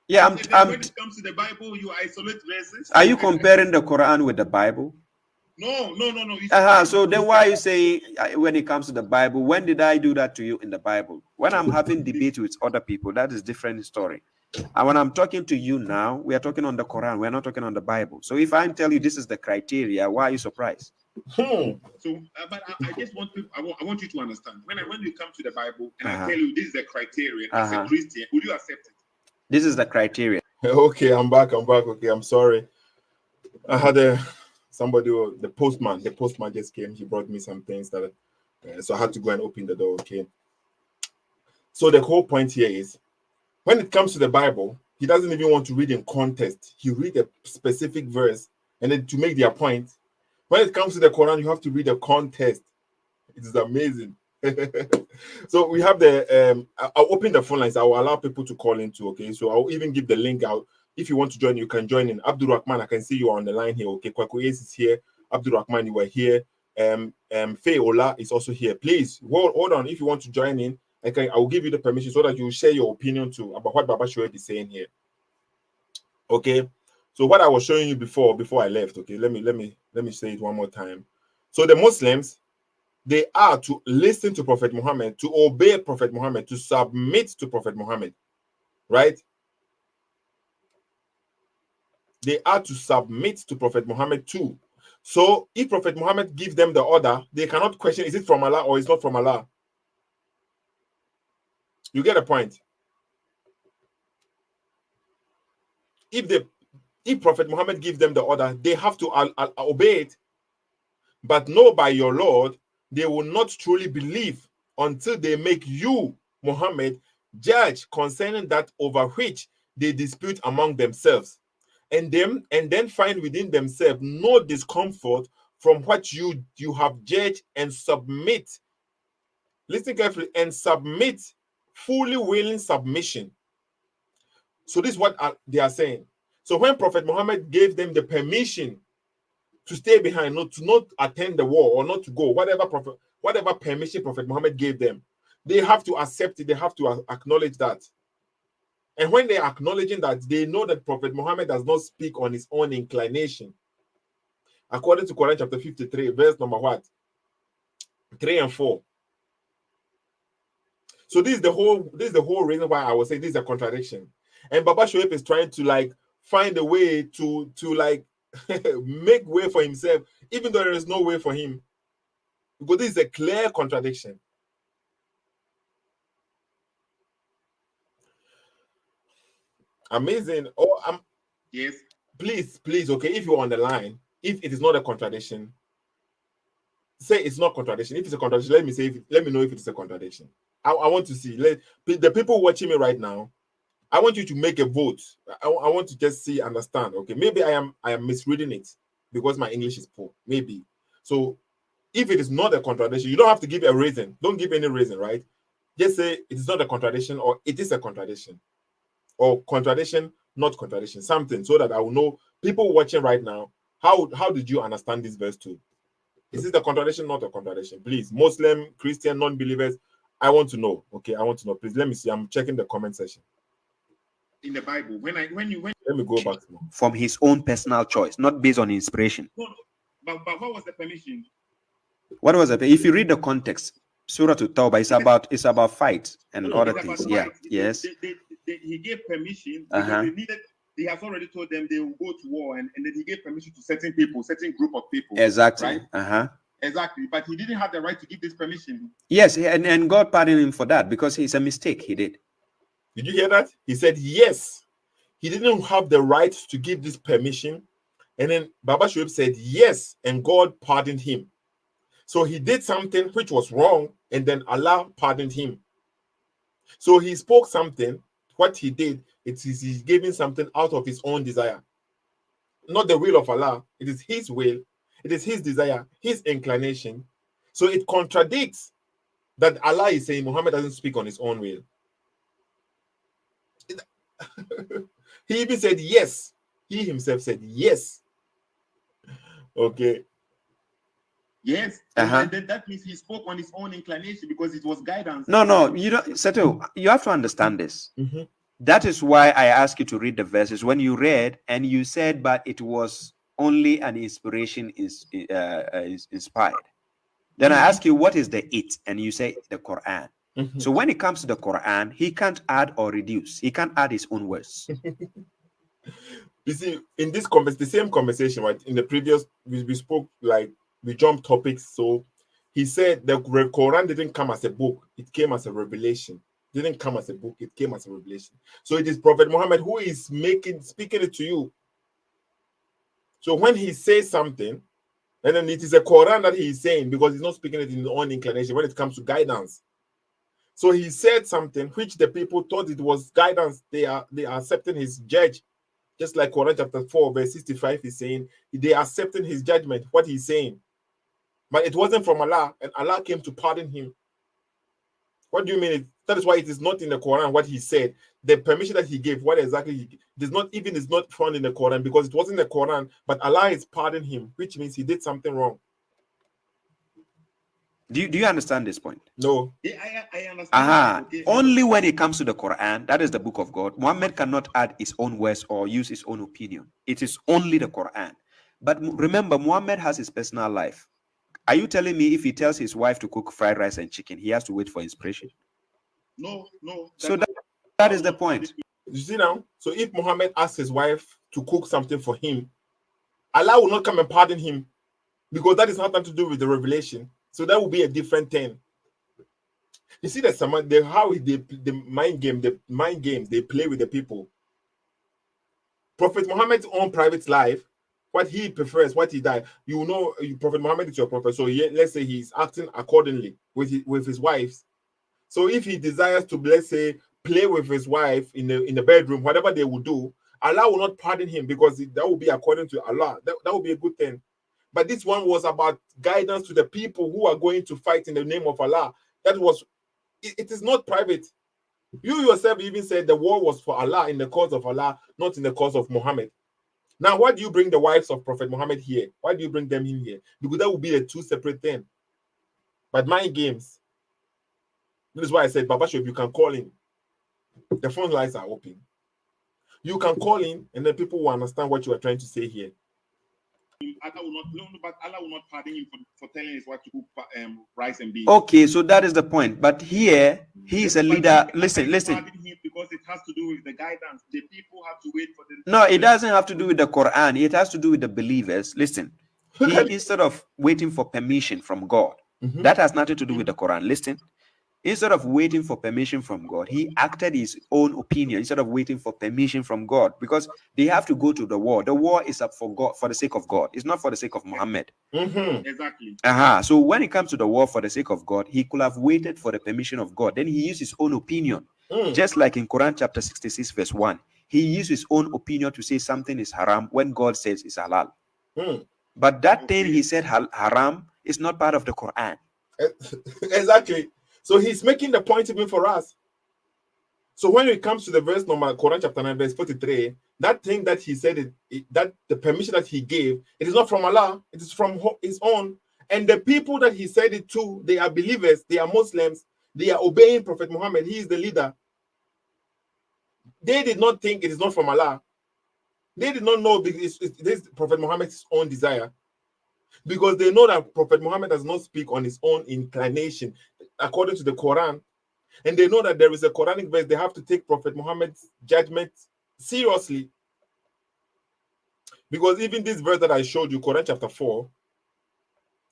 Yeah, when it comes to the Bible, you isolate verses. Are you comparing the Quran with the Bible? No. So then why you say when it comes to the Bible? When did I do that to you in the Bible? When I'm having debate with other people, that is different story. And when I'm talking to you now, we are talking on the Quran. We're not talking on the Bible. So if I tell you this is the criteria, why are you surprised? So, but I just want to. I want you to understand. When you come to the Bible and I tell you this is the criteria, as a Christian, will you accept it? This is the criteria. Okay, I'm back. Okay, I'm sorry. I had the postman just came. He brought me some things that, so I had to go and open the door. Okay. So the whole point here is, when it comes to the Bible, he doesn't even want to read in context. He read a specific verse and then to make their point. When it comes to the Quran, you have to read the context. It is amazing. So we have I'll open the phone lines. I will allow people to call in too, okay? So I'll even give the link out. If you want to join, you can join in. Abdul Rahman, I can see you on the line here, okay? Kwaku Ace is here. Abdul Rahman, you are here. Faye Ola is also here. Please, hold on. If you want to join in, I will give you the permission so that you share your opinion too about what Baba Shuaib is saying here. Okay? So what I was showing you before I left, okay? Let me say it one more time. So the Muslims, they are to listen to Prophet Muhammad, to obey Prophet Muhammad, to submit to Prophet Muhammad, right? They are to submit to Prophet Muhammad too. So if Prophet Muhammad gives them the order, they cannot question, is it from Allah or is not from Allah? You get a point? If Prophet Muhammad gives them the order, they have to obey it. But no, by your Lord, they will not truly believe until they make you, Muhammad, judge concerning that over which they dispute among themselves, and then find within themselves no discomfort from what you have judged, and submit. Listen carefully, and submit, fully willing submission. So this is what they are saying. So when Prophet Muhammad gave them the permission to stay behind, not attend the war or not to go, whatever permission Prophet Muhammad gave them, They have to accept it. They have to acknowledge that. And when they're acknowledging that, they know that Prophet Muhammad does not speak on his own inclination. According to Quran chapter 53, verse number what? 3 and 4. So this is the whole reason why I was saying this is a contradiction. And Baba Shuaib is trying to like find a way to like make way for himself, even though there is no way for him. Because this is a clear contradiction. Amazing. Oh, yes. Please, okay, if you're on the line, if it is not a contradiction, say it's not contradiction. If it's a contradiction, let me know if it's a contradiction. I want to see. The people watching me right now, I want you to make a vote. I want to just understand. Okay, maybe I am misreading it because my English is poor. Maybe. So if it is not a contradiction, you don't have to give a reason. Don't give any reason, right? Just say it is not a contradiction or it is a contradiction. Or contradiction, not contradiction, something, so that I will know people watching right now, how did you understand this verse too? Is this a contradiction, not a contradiction? Please, Muslim, Christian, non-believers, I want to know. Okay, I want to know. Please let me see. I'm checking the comment section. In the Bible, when let me go back more. From his own personal choice, not based on inspiration. No, but what was the permission? What was it? If you read the context, Surah to Tawbah is about fight and other things. Yeah. Yes. He gave permission because they needed. He has already told them they will go to war, and then he gave permission to certain people, certain group of people. Exactly. Right? Exactly. But he didn't have the right to give this permission. Yes, and God pardoned him for that because it's a mistake he did. Did you hear that? He said yes. He didn't have the right to give this permission, and then Baba Shuaib said yes, and God pardoned him. So he did something which was wrong, and then Allah pardoned him. So he spoke something. What he did, he's giving something out of his own desire. Not the will of Allah. It is his will. It is his desire, his inclination. So it contradicts that Allah is saying Muhammad doesn't speak on his own will. He even said yes. He himself said yes. Okay. Yes, and then that means he spoke on his own inclination because it was guidance. No, you don't, Seto. You have to understand this. That is why I asked you to read the verses. When you read and you said, but it was only an inspiration is inspired. Then I ask you, what is the it? And you say the Quran. So when it comes to the Quran, he can't add or reduce. He can't add his own words. You see, in this the same conversation, right? In the previous, we spoke like we jumped topics. So he said the Quran didn't come as a book; it came as a revelation. It didn't come as a book; it came as a revelation. So it is Prophet Muhammad who is speaking it to you. So when he says something, and then it is a Quran that he is saying because he's not speaking it in his own inclination when it comes to guidance. So he said something which the people thought it was guidance. They are accepting his judge. Just like Quran chapter 4, verse 65 is saying, they are accepting his judgment, what he's saying. But it wasn't from Allah, and Allah came to pardon him. What do you mean? That is why it is not in the Quran what he said. The permission that he gave, what exactly he is not found in the Quran because it wasn't the Quran, but Allah is pardoning him, which means he did something wrong. Do you understand this point? No. Yeah, I understand. Okay. Only when it comes to the Quran, that is the book of God, Muhammad cannot add his own words or use his own opinion. It is only the Quran. But remember, Muhammad has his personal life. Are you telling me if he tells his wife to cook fried rice and chicken, he has to wait for inspiration? No. So that is the point. You see now? So if Muhammad asks his wife to cook something for him, Allah will not come and pardon him because that is nothing to do with the revelation. So that will be a different thing. You see that how the mind games they play with the people. Prophet Muhammad's own private life, what he prefers, what he does. You know, Prophet Muhammad is your prophet. So let's say he's acting accordingly with his wives. So if he desires to, let's say, play with his wife in the bedroom, whatever they will do, Allah will not pardon him because that will be according to Allah. That will be a good thing. But this one was about guidance to the people who are going to fight in the name of Allah. It is not private. You yourself even said the war was for Allah, in the cause of Allah, not in the cause of Muhammad. Now, why do you bring the wives of Prophet Muhammad here? Why do you bring them in here? Because that would be a two separate thing. But mind games. This is why I said, Baba Shuaib, you can call in. The phone lines are open. You can call in, and then people will understand what you are trying to say here. Allah will not, no, but Allah will not pardon him for telling his wife to cook rice and beans. Okay, so that is the point. But here, he is a leader. Listen. Pardon him because it has to do with the guidance. The people have to wait for the. No, it doesn't have to do with the Quran. It has to do with the believers. Listen, instead of waiting for permission from God, that has nothing to do with the Quran. Listen, instead of waiting for permission from God, he acted his own opinion instead of waiting for permission from God, because they have to go to the war. The war is up for God, for the sake of God. It's not for the sake of Muhammad. Exactly. So when it comes to the war for the sake of God, he could have waited for the permission of God. Then he used his own opinion. Just like in Quran chapter 66 verse 1, he used his own opinion to say something is haram when God says it's halal. But that thing he said haram is not part of the Quran. Exactly. So he's making the point even for us. So when it comes to the verse number, Quran chapter 9, verse 43, that thing that he said, that the permission that he gave, it is not from Allah, it is from his own. And the people that he said it to, they are believers, they are Muslims, they are obeying Prophet Muhammad, he is the leader. They did not think it is not from Allah. They did not know this Prophet Muhammad's own desire, because they know that Prophet Muhammad does not speak on his own inclination according to the Quran, and they know that there is a Quranic verse. They have to take Prophet Muhammad's judgment seriously, because even this verse that I showed you, Quran chapter 4,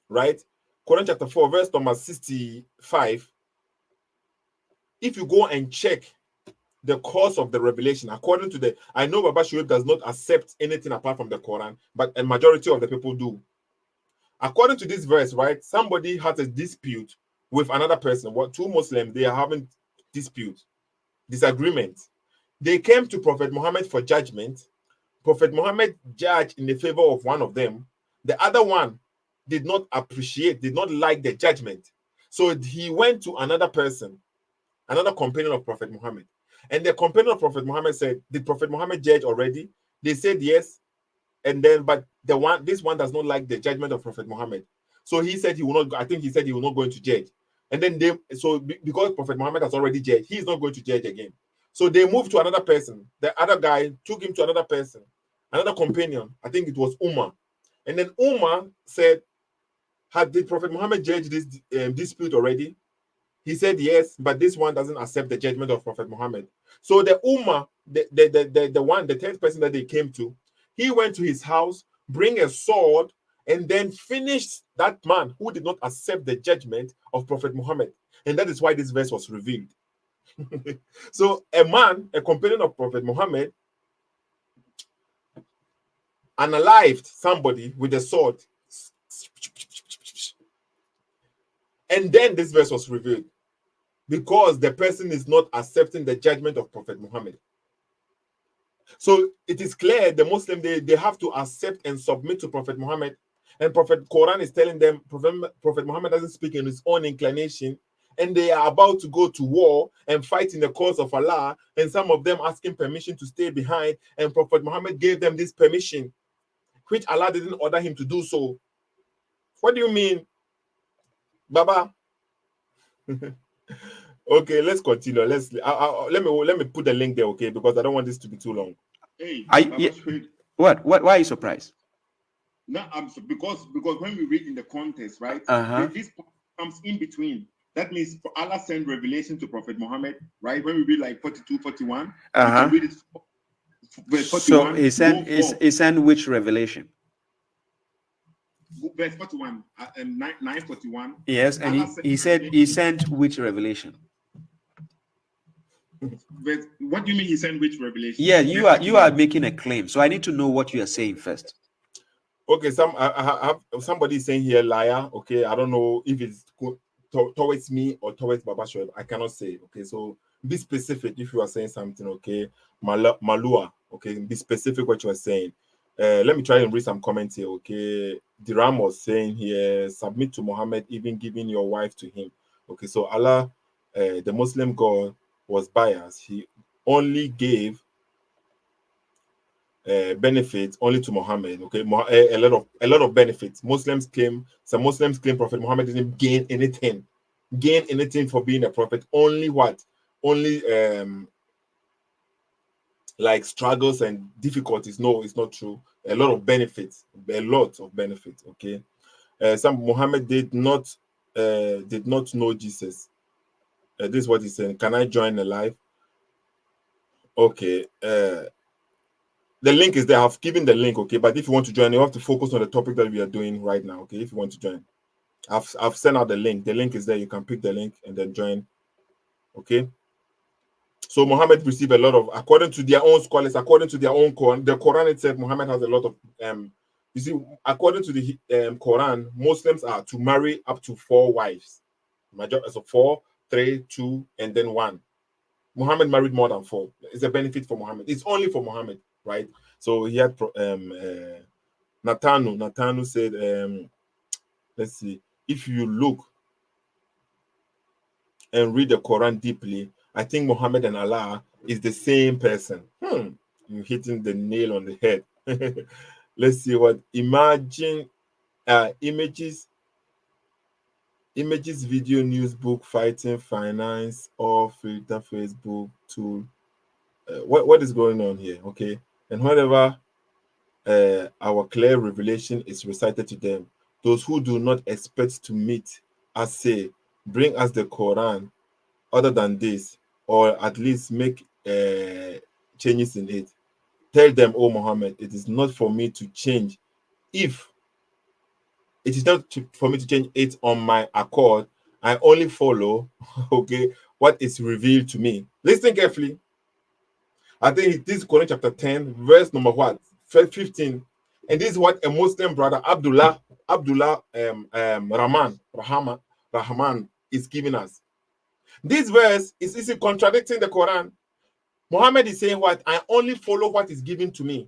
right? Quran chapter 4, verse number 65. If you go and check the cause of the revelation, according to the, I know Baba Shuaib does not accept anything apart from the Quran, but a majority of the people do. According to this verse, right, somebody has a dispute with another person. Two Muslims, they are having disagreement. They came to Prophet Muhammad for judgment. Prophet Muhammad judged in the favor of one of them. The other one did not like the judgment. So he went to another person, another companion of Prophet Muhammad. And the companion of Prophet Muhammad said, did Prophet Muhammad judge already? They said yes. And then, but this one does not like the judgment of Prophet Muhammad. So he said he will not, I think he said he will not going to judge. And then because Prophet Muhammad has already judged, he is not going to judge again. So they moved to another person. The other guy took him to another person, another companion. I think it was Umar. And then Umar said, did Prophet Muhammad judge this dispute already? He said yes, but this one doesn't accept the judgment of Prophet Muhammad. So the Ummah, the 10th person that they came to, he went to his house, bring a sword, and then finished that man who did not accept the judgment of Prophet Muhammad. And that is why this verse was revealed. So a man, a companion of Prophet Muhammad, unalived somebody with a sword. And then this verse was revealed, because the person is not accepting the judgment of Prophet Muhammad. So it is clear the Muslim, they have to accept and submit to Prophet Muhammad. And Prophet Quran is telling them Prophet Muhammad doesn't speak in his own inclination, and they are about to go to war and fight in the cause of Allah, and some of them asking permission to stay behind, and Prophet Muhammad gave them this permission, which Allah didn't order him to do so. What do you mean, Baba? Okay, let's continue. Let me put the link there, okay? Because I don't want this to be too long. Hey, what? Why are you surprised? No, because when we read in the context, right? This comes in between. That means Allah sent revelation to Prophet Muhammad, right? When we read like 42, 41, you can read it. Verse 41. So he sent which revelation? Verse 41 and 941. Yes, and he said he sent which revelation? What do you mean he sent which revelation? Yeah, you are making a claim, so I need to know what you are saying first. Okay, I have somebody saying here liar. Okay, I don't know if it's towards me or towards Baba Shuaib. I cannot say. Okay, so be specific if you are saying something. Okay, Malua. Okay, be specific what you are saying. Let me try and read some comments here. Okay, Diram was saying here, submit to Muhammad, even giving your wife to him. Okay, so Allah, the Muslim God, was biased. He only gave benefits only to Muhammad. Okay, a lot of benefits. Some Muslims claim Prophet Muhammad didn't gain anything. gain anything for being a prophet. Only what? Only like struggles and difficulties. No, it's not true. A lot of benefits. A lot of benefits. Okay. Some Muhammad did not know Jesus. This is what he's saying. Can I join the live? Okay. The link is there. I've given the link. Okay, but if you want to join, you have to focus on the topic that we are doing right now. Okay, if you want to join, I've sent out the link. The link is there. You can pick the link and then join. Okay. So Muhammad received a lot of, according to their own scholars, according to their own Quran, the Quran itself, Muhammad has a lot of, you see, according to the Quran, Muslims are to marry up to 4 wives. So 4, 3, 2, and then 1. Muhammad married more than 4. It's a benefit for Muhammad. It's only for Muhammad, right? So he had Nathanu said, let's see, if you look and read the Quran deeply, I think Muhammad and Allah is the same person. You're hitting the nail on the head. Let's see what images, video, news, book, fighting, finance, or filter, Facebook, tool. What is going on here? Okay, and whenever our clear revelation is recited to them, those who do not expect to meet us say, bring us the Quran other than this, or at least make changes in it. Tell them, oh Muhammad, it is not for me to change. If it is not for me to change it on my accord, I only follow, okay, what is revealed to me. Listen carefully. I think this is Quran chapter 10, verse number what? 15. And this is what a Muslim brother, Abdullah Rahman is giving us. This verse is contradicting the Quran. Muhammad is saying what? I only follow what is given to me.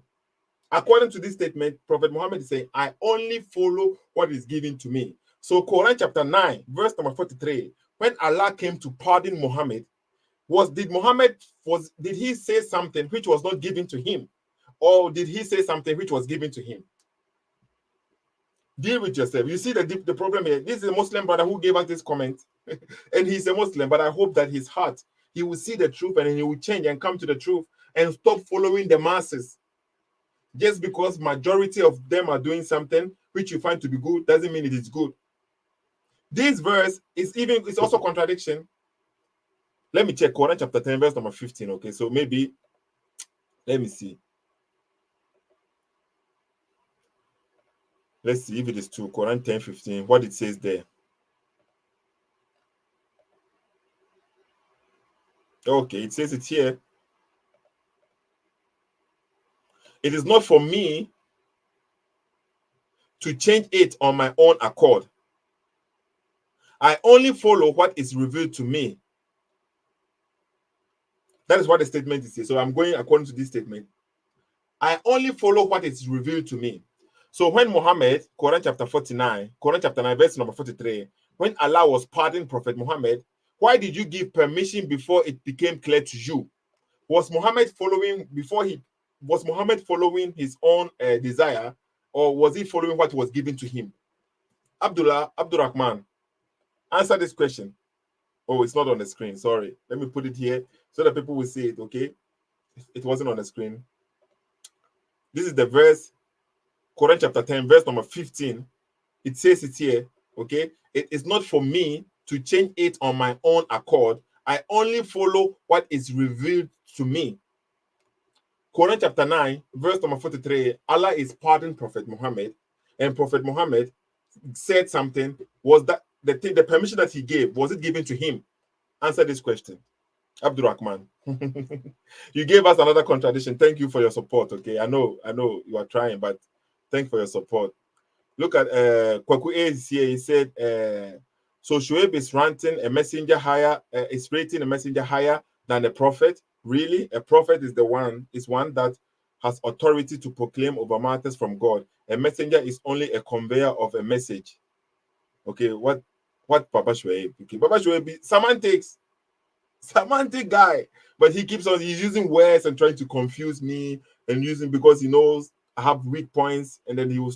According to this statement, Prophet Muhammad is saying, I only follow what is given to me. So Quran chapter 9, verse number 43, when Allah came to pardon Muhammad, did he say something which was not given to him? Or did he say something which was given to him? Deal with yourself. You see the problem here. This is a Muslim brother who gave us this comment. And he's a Muslim, but I hope that his heart, he will see the truth and he will change and come to the truth and stop following the masses. Just because majority of them are doing something which you find to be good doesn't mean it is good. This verse is also contradiction. Let me check Quran chapter 10, verse number 15. Okay, so maybe, let me see. Let's see if it is true. Quran 10, 15, what it says there. Okay, it says it here. It is not for me to change it on my own accord. I only follow what is revealed to me. That is what the statement is. So I'm going according to this statement. I only follow what is revealed to me. So when Muhammad, Quran chapter 9, verse number 43, when Allah was pardoning Prophet Muhammad, why did you give permission before it became clear to you? Was Muhammad following his own desire, or was he following what was given to him? Abdurrahman, answer this question. Oh, it's not on the screen. Sorry. Let me put it here so that people will see it, okay? It wasn't on the screen. This is the verse, Quran chapter 10, verse number 15. It says it here, okay? It is not for me to change it on my own accord. I only follow what is revealed to me. Quran chapter 9, verse number 43, Allah is pardoning Prophet Muhammad, and Prophet Muhammad said something. Was that the permission that he gave, was it given to him? Answer this question. Abdurrahman. You gave us another contradiction. Thank you for your support. Okay, I know you are trying, but thank you for your support. Look at Kwaku is here. He said, so Shuaib is rating a messenger higher than a prophet. Really, a prophet is one that has authority to proclaim over matters from God. A messenger is only a conveyor of a message. Okay, what Papa Shuaib? Okay, Papa Shuaib, semantic guy, but he's using words and trying to confuse me and using because he knows I have weak points, and then he will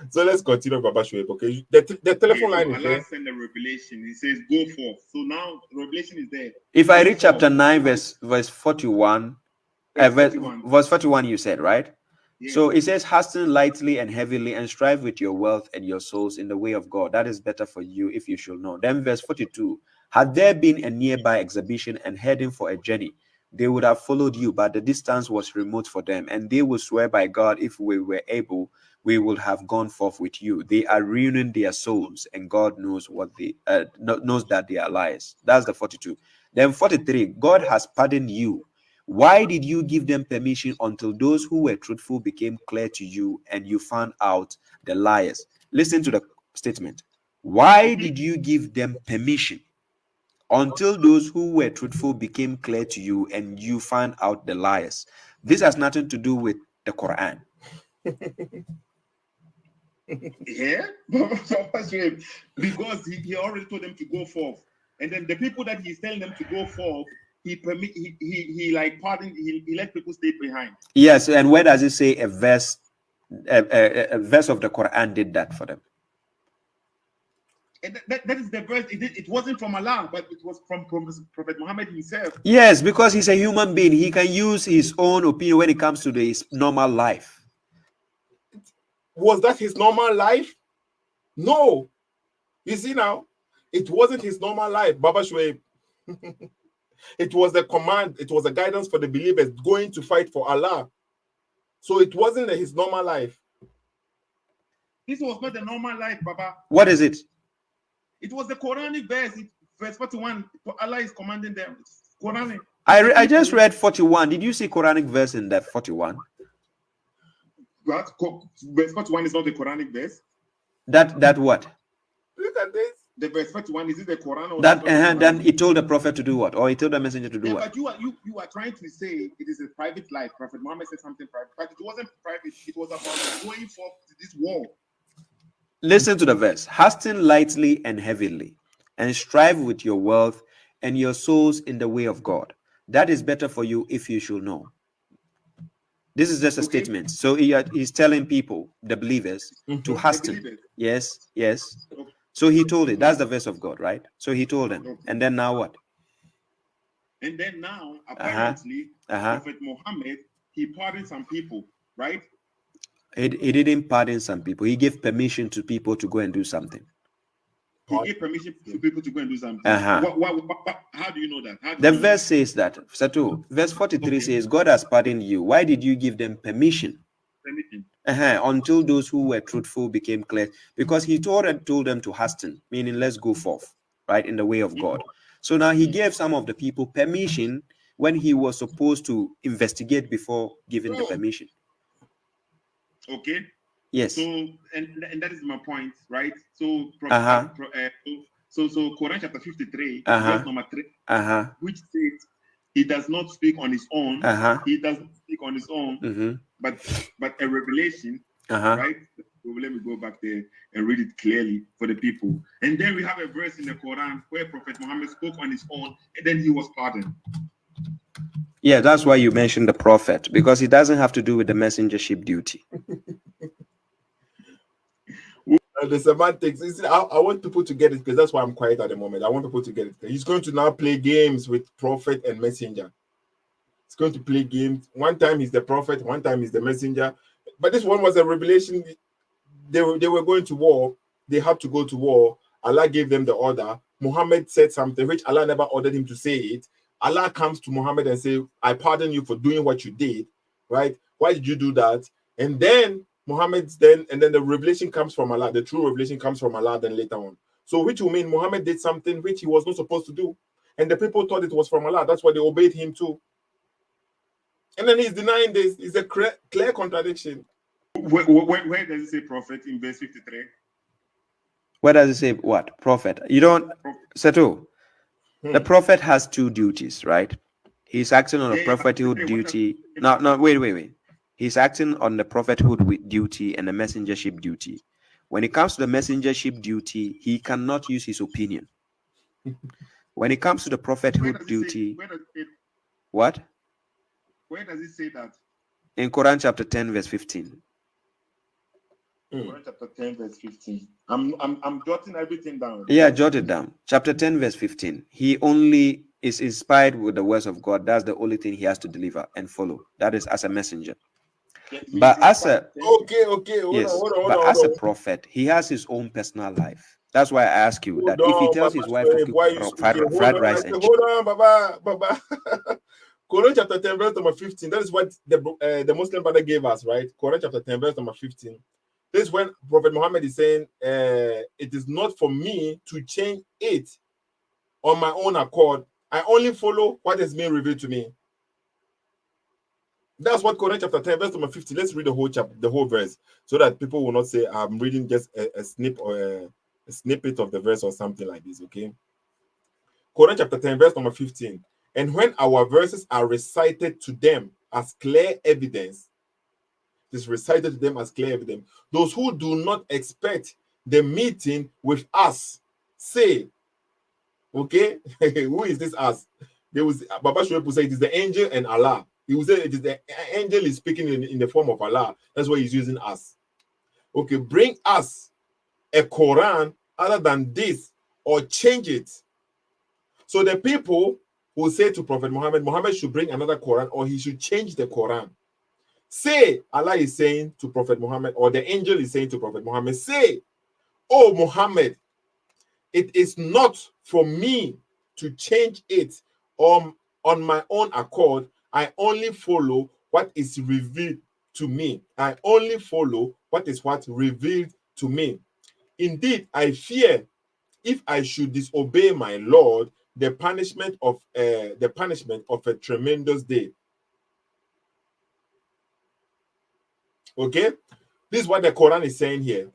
So let's continue, Baba Shuaib. Okay, the telephone line is there. Allah sent a revelation. He says, "Go forth." So now revelation is there. If I read chapter 9, verse 41, verse 41, you said, right? Yes. So it says, hasten lightly and heavily, and strive with your wealth and your souls in the way of God. That is better for you if you should know. Then verse 42, had there been a nearby exhibition and heading for a journey, they would have followed you, but the distance was remote for them, and they would swear by God, if we were able, we would have gone forth with you. They are ruining their souls, and God knows what they knows that they are liars. That's the 42. Then 43, God has pardoned you. Why did you give them permission until those who were truthful became clear to you and you found out the liars? Listen to the statement. Why did you give them permission until those who were truthful became clear to you and you found out the liars? This has nothing to do with the Quran. Yeah, because he already told them to go forth, and then the people that he's telling them to go forth, he like pardon, he let people stay behind. Yes, and where does it say a verse of the Quran did that for them? And that is the verse. It wasn't from Allah, but it was from Prophet Muhammad himself. Yes, because he's a human being. He can use his own opinion when it comes to his normal life. Was that his normal life? No. You see now, it wasn't his normal life, Baba Shuaib. It was the command, it was the guidance for the believers going to fight for Allah. So it wasn't his normal life. This was not the normal life, Baba. What is it? It was the Quranic verse, verse 41. Allah is commanding them. Quranic. I just read 41. Did you see Quranic verse in that 41? What? Verse 41 is not the Quranic verse? That what? Look at this. The verse 41, is it the Quran? Or that then he told the prophet to do what? Or he told the messenger to do what? But you are trying to say it is a private life. Prophet Muhammad said something private, but it wasn't private. It was about going forth to this war. Listen to the verse. Hasten lightly and heavily, and strive with your wealth and your souls in the way of God. That is better for you if you should know. This is just a statement. So he's telling people, the believers, to hasten. Yes. Okay. So he told it. That's the verse of God, right? So he told them. Okay. And then now what? And then now, apparently, Prophet Muhammad, he pardoned some people, right? He didn't pardon some people. He gave permission to people to go and do something. He gave permission to people to go and do something. How do you know that? The verse says that. Satu, verse 43 says, God has pardoned you. Why did you give them permission? Until those who were truthful became clear. Because he told them to hasten, meaning let's go forth, right, in the way of God. So now he gave some of the people permission when he was supposed to investigate before giving the permission. Okay. Yes. So and that is my point, right? So so Quran chapter 53, verse number 3, which says he does not speak on his own. He does not speak on his own, but a revelation, right? So let me go back there and read it clearly for the people. And then we have a verse in the Quran where Prophet Muhammad spoke on his own, and then he was pardoned. Yeah, that's why you mentioned the prophet, because it doesn't have to do with the messengership duty. The semantics. I want people to get it, because that's why I'm quiet at the moment. I want people to get it. He's going to now play games with prophet and messenger. He's going to play games. One time he's the prophet, one time he's the messenger. But this one was a revelation. They were going to war. They had to go to war. Allah gave them the order. Muhammad said something which Allah never ordered him to say it. Allah comes to Muhammad and says, I pardon you for doing what you did, right? Why did you do that? And then and then the revelation comes from Allah. The true revelation comes from Allah then later on. So which will mean Muhammad did something which he was not supposed to do. And the people thought it was from Allah. That's why they obeyed him too. And then he's denying this. It's a clear contradiction. Where does it say prophet in verse 53? Where does it say what? Prophet. You don't, Seto. The prophet has two duties, right? He's acting on a prophethood duty. No, wait. He's acting on the prophethood duty and the messengership duty. When it comes to the messengership duty, he cannot use his opinion. When it comes to the prophethood duty, what? Where does it say that? In Quran chapter 10, verse 15. Quran chapter 10, verse 15. I'm jotting everything down. Yeah, jot it down. Chapter 10, verse 15. He only is inspired with the words of God. That's the only thing he has to deliver and follow. That is as a messenger. Yeah, But as a Okay, as a prophet, he has his own personal life. That's why I ask you that if he tells his wife to cook fried rice and chicken. Hold on, Baba. Quran chapter 10, verse number 15. That is what the Muslim brother gave us, right? Quran chapter 10, verse number 15. This is when Prophet Muhammad is saying, it is not for me to change it on my own accord. I only follow what is being revealed to me. That's what Quran chapter 10, verse number 15. Let's read the whole chapter, the whole verse, so that people will not say I'm reading just a snip or a snippet of the verse or something like this. Okay. Quran chapter 10, verse number 15. And when our verses are recited to them as clear evidence, it is recited to them as clear evidence. Those who do not expect the meeting with us say, okay, who is this us? There was Baba Shuaib say it is the angel and Allah. He will say it is the angel is speaking in the form of Allah. That's why he's using us. Okay, bring us a Quran other than this or change it. So the people will say to Prophet Muhammad should bring another Quran or he should change the Quran. Say, Allah is saying to Prophet Muhammad, or the angel is saying to Prophet Muhammad, say, oh Muhammad, it is not for me to change it on my own accord. I only follow what is revealed to me. I only follow what is revealed to me. Indeed, I fear if I should disobey my Lord, the punishment of a tremendous day. Okay, this is what the Quran is saying here.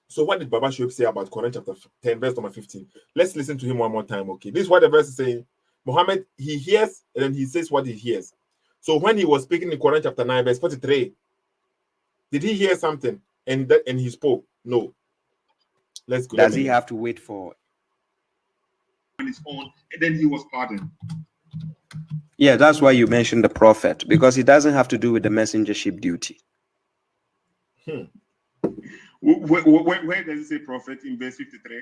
So what did Baba Shuaib say about Quran chapter 10, verse number 15? Let's listen to him one more time. Okay, this is what the verse is saying. Muhammad, he hears and then he says what he hears. So when he was speaking in Quran chapter 9, verse 43, did he hear something and he spoke? No. Let's go. Does he have to wait for on his own, and then he was pardoned? Yeah, that's why you mentioned the prophet, because it doesn't have to do with the messengership duty. Where does it say prophet in verse 53?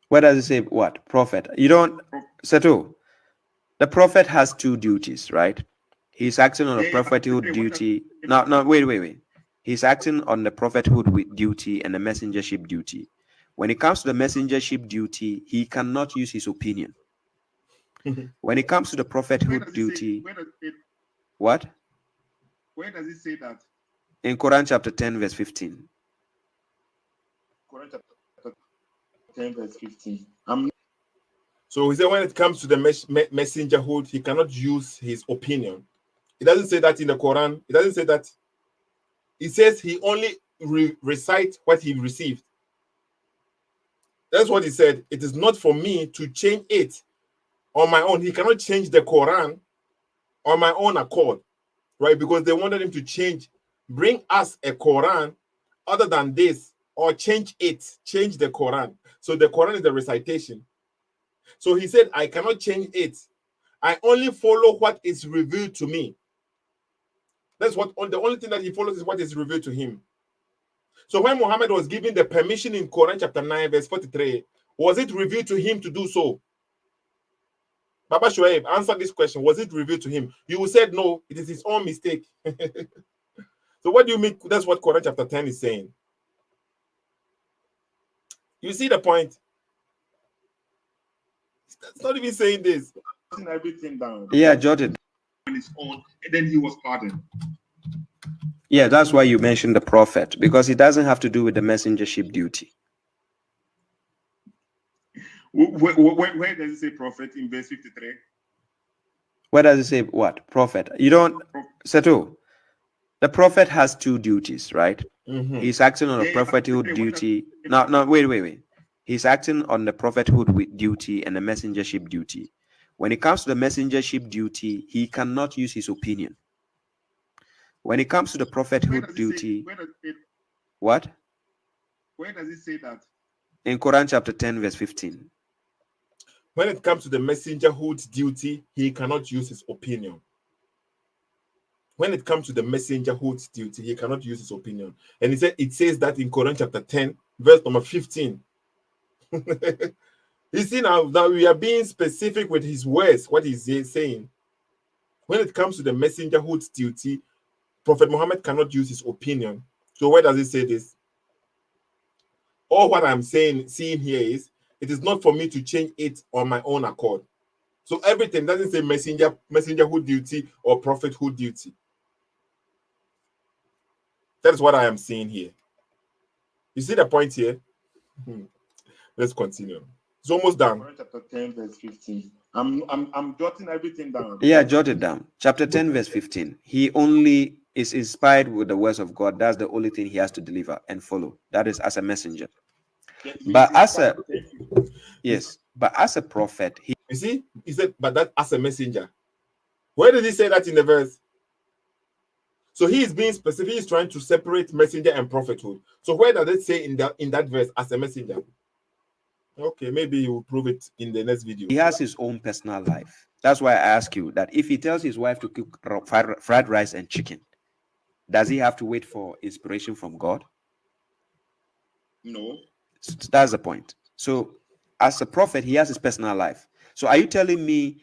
Where does it say what? Prophet. You don't settle. The prophet has two duties, right? He's acting on a prophethood duty. No, wait. He's acting on the prophethood duty and the messengership duty. When it comes to the messengership duty, he cannot use his opinion. When it comes to the prophethood duty, what? Where does it say that? In Quran chapter 10, verse 15. Quran chapter 10, verse 15. So he said when it comes to the messengerhood, he cannot use his opinion. It doesn't say that in the Quran. It doesn't say that. It says he only recites what he received. That's what he said. It is not for me to change it on my own. He cannot change the Quran on my own accord, right? Because they wanted him to bring us a Quran other than this, or change the Quran. So the Quran is the recitation. So he said, I cannot change it. I only follow what is revealed to me. That's what the only thing that he follows is what is revealed to him. So when Muhammad was given the permission in Quran chapter 9, verse 43, was it revealed to him to do so? Baba Shuaib, answer this question. Was it revealed to him? You said no, it is his own mistake. So what do you mean? That's what Quran chapter 10 is saying. You see the point? It's not even saying this. Everything down. Yeah, jotted. On his own, and then he was pardoned. Yeah, that's why you mentioned the prophet, because it doesn't have to do with the messengership duty. Where does it say prophet in verse 53? Where does it say what? Prophet. You don't settle. The prophet has two duties, right? He's acting on a prophethood duty. No, wait. He's acting on the prophethood duty and the messengership duty. When it comes to the messengership duty, he cannot use his opinion. When it comes to the prophethood duty, what? Where does it say that? In Quran chapter 10, verse 15. When it comes to the messengerhood duty, he cannot use his opinion. when it comes to the messengerhood duty, he cannot use his opinion. And it says that in Quran chapter 10, verse number 15. You see now we are being specific with his words, what he's saying. When it comes to the messengerhood duty, Prophet Muhammad cannot use his opinion. So where does it say this? All what I'm seeing here is, it is not for me to change it on my own accord. So everything doesn't say messengerhood duty or prophethood duty. That is what I am seeing here. You see the point here? Let's continue. It's almost done. Chapter 10, verse 15. I'm jotting everything down. Yeah, jot it down. Chapter 10, verse 15. He only is inspired with the words of God. That's the only thing he has to deliver and follow. That is as a messenger. But as a prophet, you see, he said, but that as a messenger. Where did he say that in the verse? So he is being specific. He's trying to separate messenger and prophethood. So where does it say in that verse as a messenger? Okay, maybe he will prove it in the next video. He has his own personal life. That's why I ask you that if he tells his wife to cook fried rice and chicken, does he have to wait for inspiration from God? No. That's the point. So as a prophet, he has his personal life. So are you telling me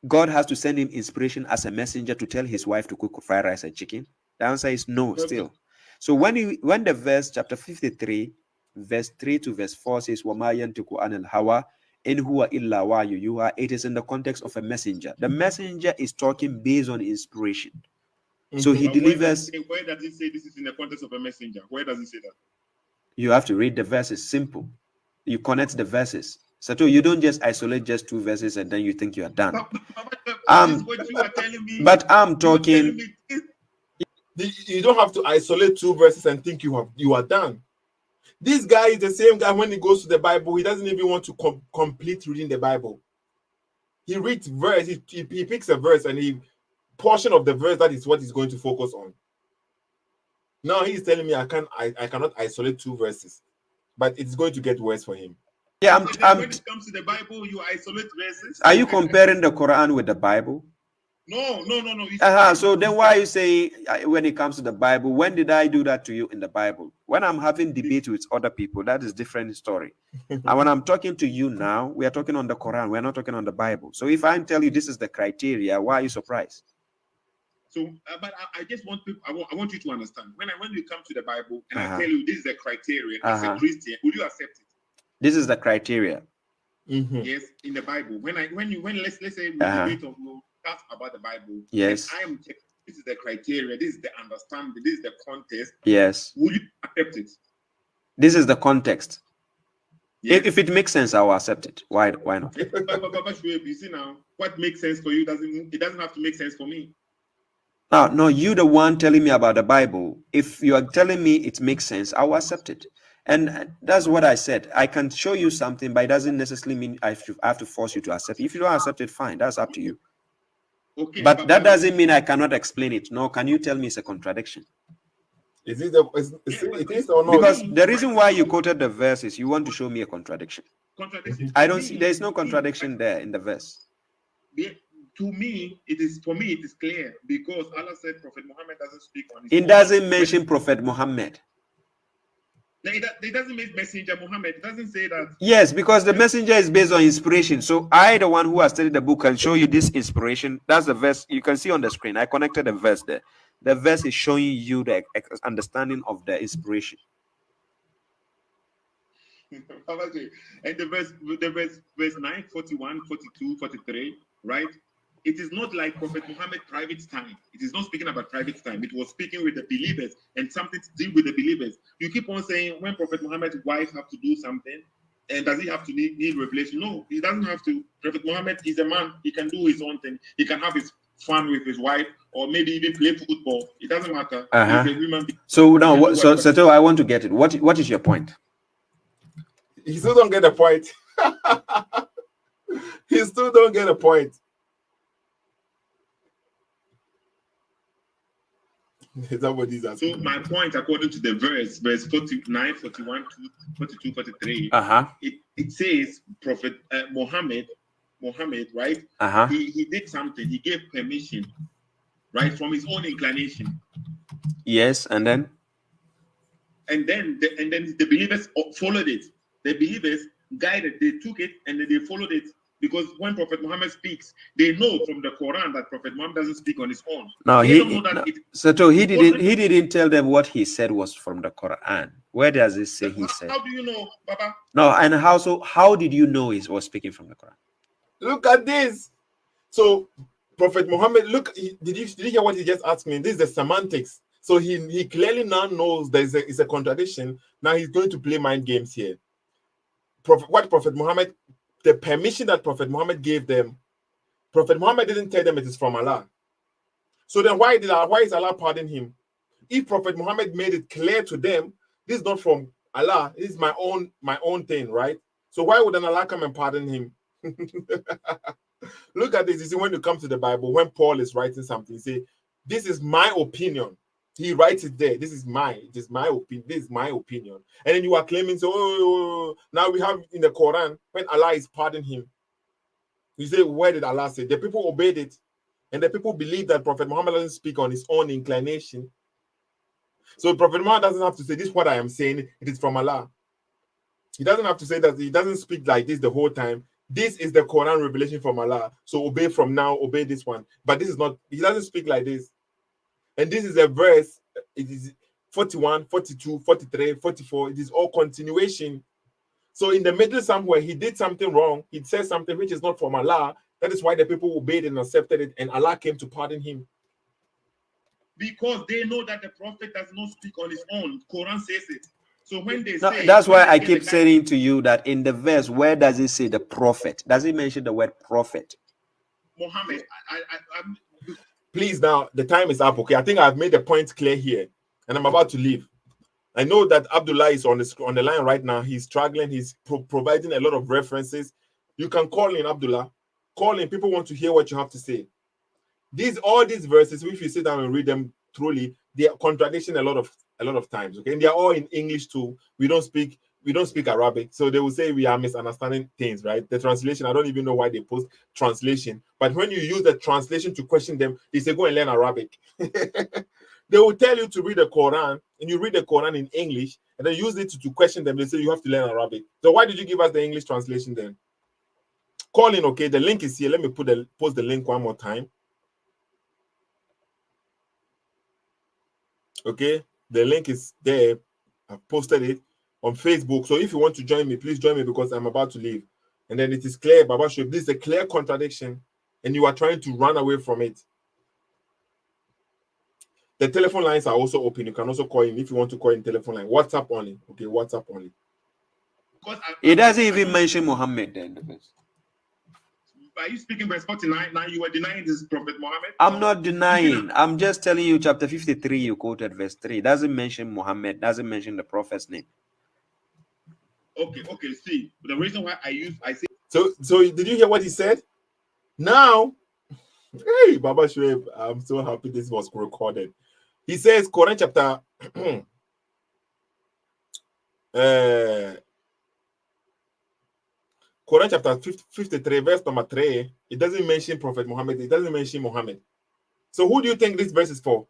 God has to send him inspiration as a messenger to tell his wife to cook fried rice and chicken? The answer is no, still. So when the verse chapter 53, verse 3 to verse 4 says, وَمَا يَنْتِقُ عَنِ الْهَوَىٰ إِنْ هُوَ إِلَّا وَحْيٌ يُوحَىٰ, it is in the context of a messenger. The messenger is talking based on inspiration. So he delivers. Where does it say this is in the context of a messenger? Where does it say that? You have to read the verses. Simple. You connect the verses. So you don't just isolate just two verses and then you think you are done. But I'm talking. You don't have to isolate two verses and think you are done. This guy is the same guy when he goes to the Bible. He doesn't even want to complete reading the Bible. He reads verse. He picks a verse and portion of the verse, that is what he's going to focus on. Now he's telling me I cannot isolate two verses, but it's going to get worse for him. Yeah, when it comes to the Bible, you isolate verses. Are you comparing the Quran with the Bible? No. So then why are you saying when it comes to the Bible? When did I do that to you in the Bible? When I'm having debate with other people, that is different story. And when I'm talking to you now, we are talking on the Quran. We're not talking on the Bible. So if I tell you this is the criteria, why are you surprised? So, but I just want people. I want you to understand. When you come to the Bible and I tell you this is the criteria as a Christian, will you accept it? This is the criteria. Yes, in the Bible. When let's say we debate or we'll talk about the Bible. Yes. I am. This is the criteria. This is the understanding. This is the context. Yes. Will you accept it? This is the context. Yes. If it makes sense, I will accept it. Why not? But Shuaib, you see now, what makes sense for you doesn't have to make sense for me. No, you the one telling me about the Bible. If you are telling me it makes sense, I will accept it. And that's what I said. I can show you something, but it doesn't necessarily mean I have to force you to accept it. If you don't accept it, fine. That's up to you. Okay, but that doesn't mean I cannot explain it. No, can you tell me it's a contradiction? Is it or not? Because the reason why you quoted the verse is you want to show me a contradiction. I don't see. There is no contradiction there in the verse. To me, it is clear because Allah said Prophet Muhammad doesn't speak on his own. It doesn't mention Prophet Muhammad. It doesn't mean Messenger Muhammad. It doesn't say that. Yes, because the messenger is based on inspiration. So I, the one who has studied the book, can show you this inspiration. That's the verse you can see on the screen. I connected the verse there. The verse is showing you the understanding of the inspiration. And the verse 9, 41, 42, 43, right? It is not like Prophet Muhammad private time. It is not speaking about private time. It was speaking with the believers and something to do with the believers. You keep on saying when Prophet Muhammad's wife have to do something, and does he have to need revelation? No, he doesn't have to. Prophet Muhammad is a man. He can do his own thing. He can have his fun with his wife, or maybe even play football. It doesn't matter. He's a human being. So now, so I want to get it. What is your point? He still don't get a point. He still don't get a point. So my point, according to the verse 49, 41, 42, 43, it says Prophet Muhammad, right? He did something. He gave permission right, from his own inclination. Yes, and then the believers followed it. The believers guided, they took it, and then they followed it. Because when Prophet Muhammad speaks, they know from the Quran that Prophet Muhammad doesn't speak on his own. No, they don't know that he didn't tell them what he said was from the Quran. Where does it say he said? How do you know, Baba? No, and how did you know he was speaking from the Quran? Look at this. So Prophet Muhammad, look, did you hear what he just asked me? This is the semantics. So he clearly now knows it's a contradiction. Now he's going to play mind games here. The permission that Prophet Muhammad gave them, Prophet Muhammad didn't tell them it is from Allah. So then why is Allah pardoning him? If Prophet Muhammad made it clear to them, this is not from Allah, this is my own thing, right? So why would an Allah come and pardon him? Look at this. You see, when you come to the Bible, when Paul is writing something, he say, this is my opinion. He writes it there. This is my opinion. And then you are claiming, so now we have in the Quran, when Allah is pardoning him, you say, where did Allah say? The people obeyed it. And the people believe that Prophet Muhammad doesn't speak on his own inclination. So Prophet Muhammad doesn't have to say, this is what I am saying, it is from Allah. He doesn't have to say that. He doesn't speak like this the whole time. This is the Quran revelation from Allah. So obey from now, obey this one. But this is not, he doesn't speak like this. And this is a verse, it is 41, 42, 43, 44. It is all continuation. So in the middle somewhere, he did something wrong. He said something which is not from Allah. That is why the people obeyed and accepted it. And Allah came to pardon him. Because they know that the prophet does not speak on his own. Quran says it. So when they say, that's why I keep saying to you that in the verse, where does it say the prophet? Does it mention the word prophet? Muhammad, please, now the time is up. Okay, I think I've made the point clear here, and I'm about to leave. I know that Abdullah is on the line right now. He's struggling. He's providing a lot of references. You can call in, Abdullah. Call in. People want to hear what you have to say. All these verses, if you sit down and read them truly, they are contradiction a lot of times. Okay, and they are all in English too. We don't speak Arabic, so they will say we are misunderstanding things, right? The translation, I don't even know why they post translation, but when you use the translation to question them, they say go and learn Arabic. They will tell you to read the Quran, and you read the Quran in English, and then use it to question them. They say you have to learn Arabic. So why did you give us the English translation then? Call in, okay? The link is here. Let me post the link one more time. Okay, the link is there. I've posted it on Facebook. So if you want to join me, please join me because I'm about to leave. And then it is clear, Baba Shuaib, this is a clear contradiction, and you are trying to run away from it. The telephone lines are also open. You can also call in if you want to call in telephone line. WhatsApp only. Okay, WhatsApp only. It doesn't even mention Muhammad then. Are you speaking verse 49? Now you are denying this Prophet Muhammad? I'm not denying. I'm just telling you chapter 53, you quoted verse 3. It doesn't mention Muhammad, doesn't mention the prophet's name. Okay, see. The reason why I say so did you hear what he said? Now, hey, Baba Shuaib, I'm so happy this was recorded. He says, Quran chapter Quran chapter 53, verse number 3, it doesn't mention Prophet Muhammad, it doesn't mention Muhammad. So who do you think this verse is for?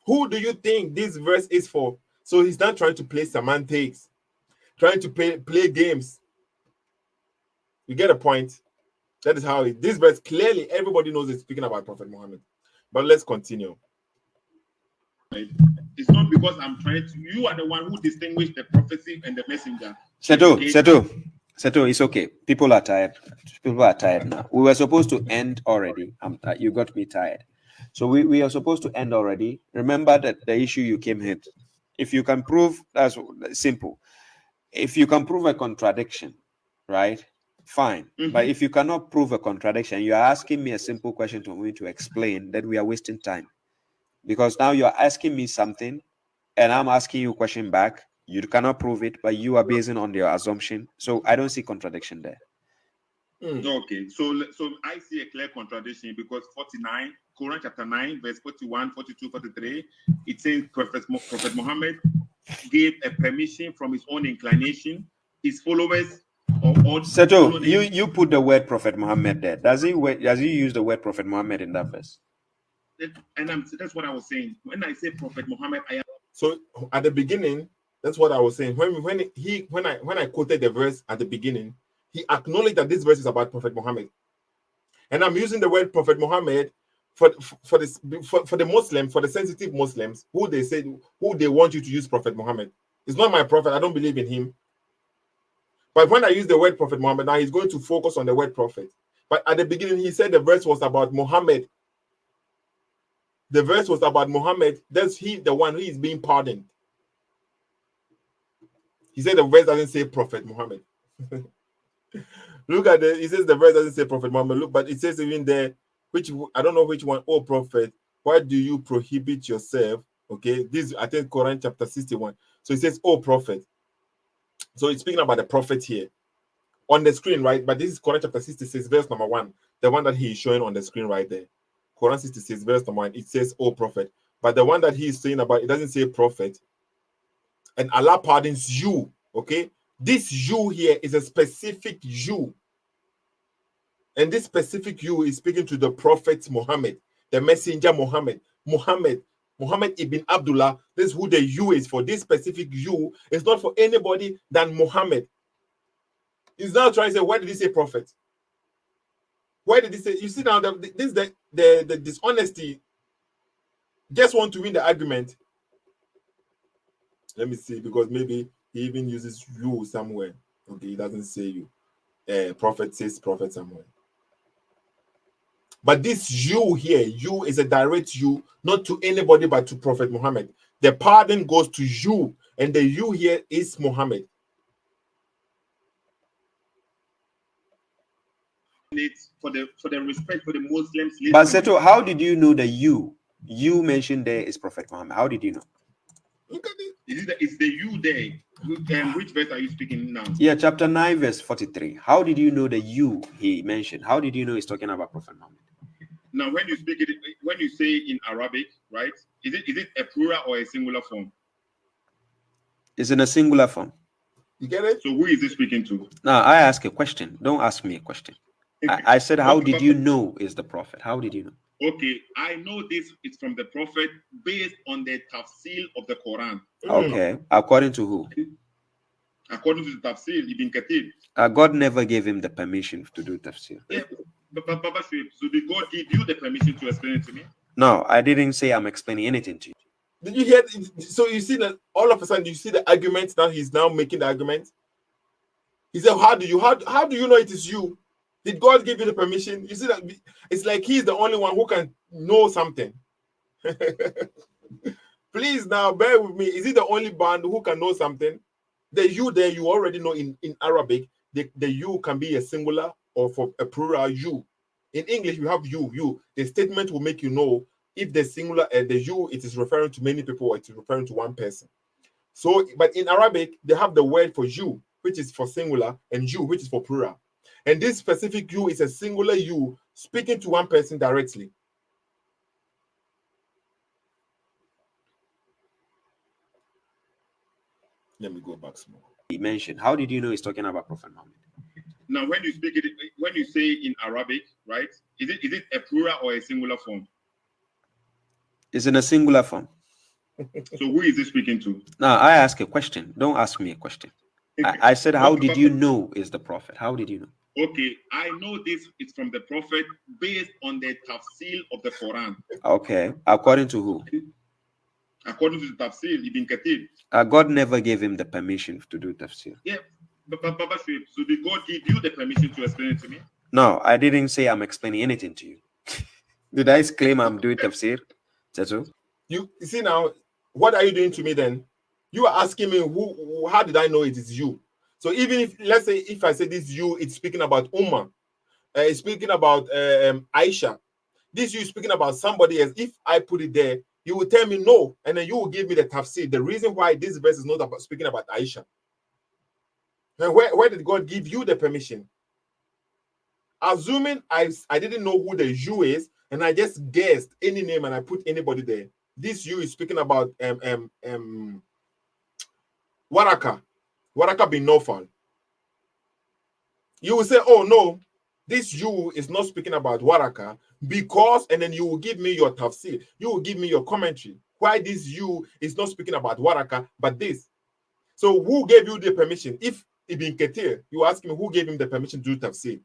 Who do you think this verse is for? So he's not trying to play semantics, trying to play games. You get a point? That is how this verse clearly everybody knows it's speaking about Prophet Muhammad. But let's continue. It's not because I'm trying to. You are the one who distinguished the prophecy and the messenger. Seto, it's okay. People are tired. People are tired now. We were supposed to end already. You got me tired. So we are supposed to end already. Remember that the issue you came here. If you can prove, that's simple. If you can prove a contradiction, right? Fine. Mm-hmm. But if you cannot prove a contradiction, you are asking me a simple question to me to explain, then we are wasting time. Because now you are asking me something and I'm asking you a question back. You cannot prove it, but you are basing on your assumption. So I don't see contradiction there. Okay, so I see a clear contradiction because 49, Quran chapter 9, verse 41, 42, 43, it says Prophet Muhammad gave a permission from his own inclination. His followers Seto, you put the word Prophet Muhammad there. Does he use the word Prophet Muhammad in that verse? That's what I was saying. When I say Prophet Muhammad, I am. So at the beginning, that's what I was saying. When I quoted the verse at the beginning, he acknowledged that this verse is about Prophet Muhammad, and I'm using the word Prophet Muhammad for the Muslims, for the sensitive Muslims who they want you to use Prophet Muhammad. It's not my prophet. I don't believe in him. But when I use the word Prophet Muhammad, now he's going to focus on the word prophet. But at the beginning, he said the verse was about Muhammad. The verse was about Muhammad. That's the one who is being pardoned. He said the verse doesn't say Prophet Muhammad. Look at it. He says the verse doesn't say Prophet Muhammad. Look, but it says even there, which I don't know which one. Oh, prophet, why do you prohibit yourself? Okay, this I think Quran chapter 61. So it says, oh, prophet. So it's speaking about the prophet here on the screen, right? But this is Quran chapter 66, verse number 1, the one that he is showing on the screen right there. Quran 66, verse number 1. It says, oh, prophet. But the one that he is saying about, it doesn't say prophet. And Allah pardons you. Okay, this you here is a specific you. And this specific you is speaking to the prophet Muhammad, the messenger Muhammad. Muhammad ibn Abdullah. This is who the you is for. This specific you is not for anybody than Muhammad. He's now trying to say, why did he say prophet? Why did he say? You see now, this is the dishonesty. Just want to win the argument. Let me see, because maybe he even uses you somewhere. Okay, he doesn't say you. Prophet says prophet somewhere. But this you here, you is a direct you, not to anybody but to Prophet Muhammad. The pardon goes to you, and the you here is Muhammad. For the respect for the Muslims. But Seto, how did you know the you mentioned there is Prophet Muhammad? How did you know? Look at it. It's the you there. Which verse are you speaking now? Yeah, chapter 9, verse 43. How did you know the you he mentioned? How did you know he's talking about Prophet Muhammad? Now, when you speak it, when you say in Arabic, right? Is it a plural or a singular form? It's in a singular form. You get it? So who is he speaking to? Now, I ask a question. Don't ask me a question. I said, how did you know is the prophet? How did you know? Okay, I know this is from the prophet based on the tafsir of the Quran. Okay, according to who? According to the tafsir, Ibn Kathir. God never gave him the permission to do tafsir. Yeah, but Baba Shuaib, so did God give you the permission to explain it to me? No, I didn't say I'm explaining anything to you. Did you hear? So you see that all of a sudden you see the argument now. He's now making the argument. He said, "How do you know it is you? Did God give you the permission?" You see that it's like he's the only one who can know something. Please now bear with me. Is he the only band who can know something? The you there, you already know in Arabic, the you can be a singular or for a plural you. In English, you have you. The statement will make you know if the singular the you, it is referring to many people or it is referring to one person. So, but in Arabic, they have the word for you, which is for singular, and you, which is for plural. And this specific you is a singular you speaking to one person directly. Let me go back some more. He mentioned, how did you know he's talking about Prophet Muhammad? Now, when you speak it, when you say in Arabic, right? Is it a plural or a singular form? It's in a singular form. So who is he speaking to? Now, I ask a question. Don't ask me a question. I said, how did you know is the prophet? How did you know? Okay, I know this is from the prophet based on the tafsir of the Quran. Okay, according to who? According to the tafsir, Ibn Kathir. God never gave him the permission to do tafsir. Yeah, but Baba Shuaib, so did God give you the permission to explain it to me? No, I didn't say I'm explaining anything to you. Did I claim I'm doing tafsir? Tato? You see now, what are you doing to me then? You are asking me how did I know it is you? So even if, let's say, if I say this you, it's speaking about Ummah, it's speaking about Aisha. This you is speaking about somebody else. If I put it there, you will tell me no, and then you will give me the tafsir. The reason why this verse is not about speaking about Aisha. And where did God give you the permission? Assuming I didn't know who the you is, and I just guessed any name and I put anybody there. This you is speaking about Waraka bin Nawfal. You will say, oh no, this you is not speaking about waraka because, and then you will give me your tafsir. You will give me your commentary. Why this you is not speaking about waraka, but this. So who gave you the permission? If Ibn Kathir, you ask me who gave him the permission to do tafsir.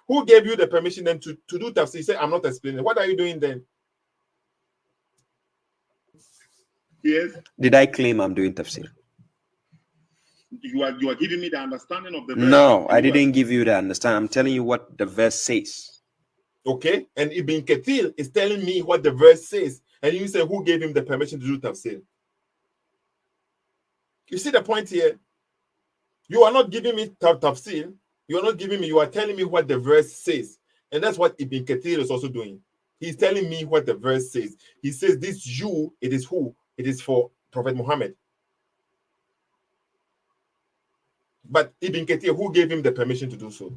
Who gave you the permission then to do tafsir? You say, I'm not explaining. What are you doing then? Yes. Did I claim I'm doing tafsir? You are giving me the understanding of the verse. No, I didn't give you the understanding. I'm telling you what the verse says. Okay, and Ibn Kathir is telling me what the verse says, and you say who gave him the permission to do tafsir? You see the point here? You are not giving me tafsir. You are not giving me. You are telling me what the verse says, and that's what Ibn Kathir is also doing. He's telling me what the verse says. He says this you. It is who? It is for Prophet Muhammad. But Ibn Kathir, who gave him the permission to do so?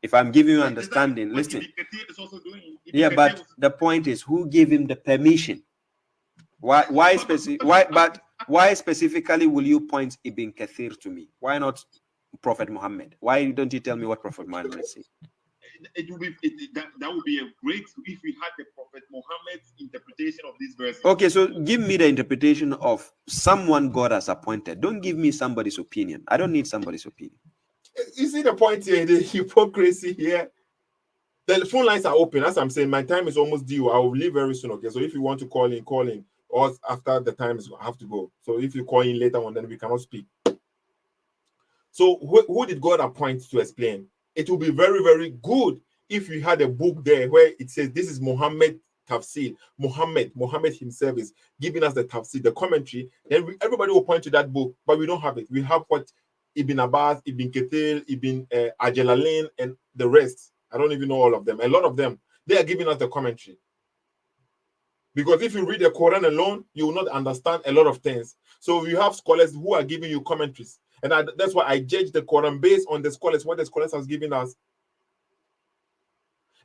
If I'm giving you understanding, listen. Yeah, but the point is, who gave him the permission? Why specifically will you point Ibn Kathir to me? Why not Prophet Muhammad? Why don't you tell me what Prophet Muhammad said? That would be a great if we had the Prophet Muhammad's interpretation of this verse. Okay, so give me the interpretation of someone God has appointed. Don't give me somebody's opinion. I don't need somebody's opinion. You see the point here, the hypocrisy here. The phone lines are open. As I'm saying, my time is almost due. I will leave very soon. Okay, so if you want to call in, call in. Or after the time is, I have to go. So if you call in later on, then we cannot speak. So who did God appoint to explain? It will be very, very good if we had a book there where it says this is Muhammad tafsir. Muhammad himself is giving us the tafsir, the commentary. Then everybody will point to that book, but we don't have it. We have what Ibn Abbas, Ibn Kathir, Ibn Ajalalain, and the rest. I don't even know all of them. A lot of them, they are giving us the commentary. Because if you read the Quran alone, you will not understand a lot of things. So you have scholars who are giving you commentaries. And that's why I judge the Quran based on the scholars, what the scholars has given us.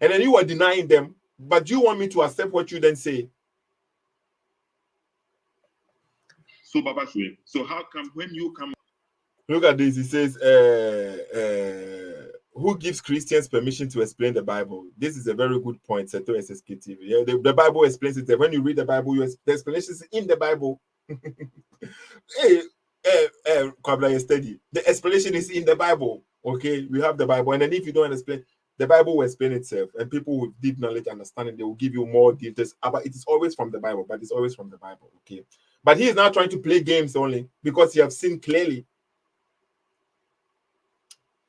And then you are denying them, but you want me to accept what you then say. So, Baba Shuaib, so how come when you come... Look at this, he says, who gives Christians permission to explain the Bible? This is a very good point, Seto SSKTV. Yeah, the Bible explains it. When you read the Bible, the explanation is in the Bible. Hey, Kwabla, study. The explanation is in the Bible. Okay, we have the Bible, and then if you don't explain, the Bible will explain itself, and people with deep knowledge, understanding, they will give you more details. But it is always from the Bible. But it's always from the Bible. Okay, but he is now trying to play games only because he have seen clearly.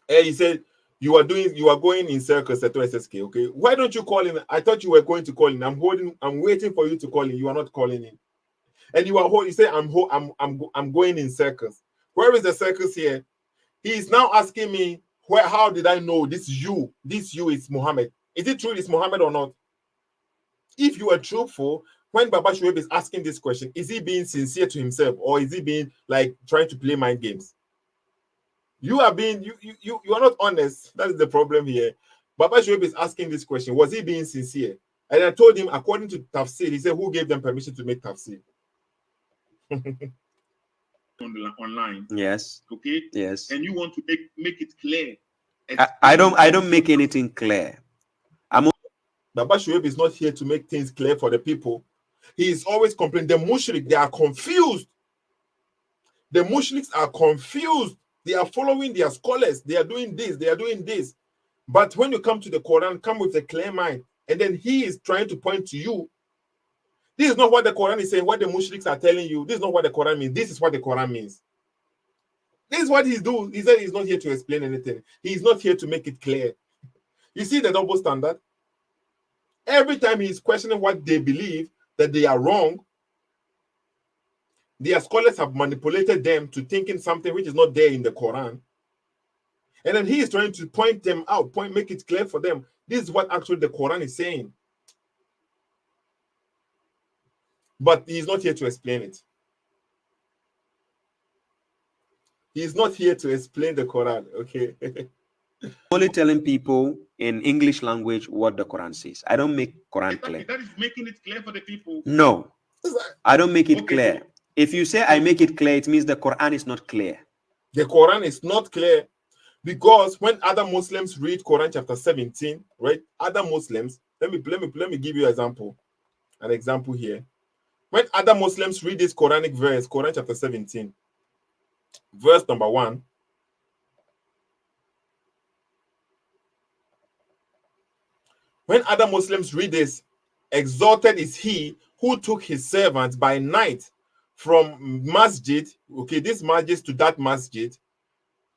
He said, you are going in circles at SSK. Okay, why don't you call in? I thought you were going to call in. I'm waiting for you to call in. You are not calling in, and you are holding. You say I'm going in circles. Where is the circles here? He is now asking me how did I know this you is Muhammad? Is it true it's Muhammad or not? If you are truthful, when Baba Shuaib is asking this question, is he being sincere to himself or is he being like trying to play mind games? You are being you are not honest. That is the problem here. Baba Shuaib is asking this question. Was he being sincere? And I told him, according to Tafsir, he said, who gave them permission to make Tafsir? Online. Yes. Okay. Yes. And you want to make it clear. I don't make anything clear. Baba Shuaib is not here to make things clear for the people. He is always complaining. The mushrik, they are confused. The mushriks are confused. They are following their scholars. They are doing this. They are doing this. But when you come to the Quran, come with a clear mind. And then he is trying to point to you. This is not what the Quran is saying. What the mushriks are telling you. This is not what the Quran means. This is what the Quran means. This is what he's doing. He said he's not here to explain anything. He's not here to make it clear. You see the double standard? Every time he's questioning what they believe, that they are wrong, their scholars have manipulated them to thinking something which is not there in the Quran. And then he is trying to point them out, make it clear for them. This is what actually the Quran is saying. But he is not here to explain it. He is not here to explain the Quran, okay? Only telling people in English language what the Quran says. I don't make Quran clear. That is making it clear for the people. No, I don't make it clear. If you say I make it clear, it means the Quran is not clear. The Quran is not clear. Because when other Muslims read Quran chapter 17, right? Other Muslims, let me give you an example here. When other Muslims read this Quranic verse, Quran chapter 17, verse number 1. When other Muslims read this, exalted is he who took his servants by night from masjid, okay, this masjid to that masjid,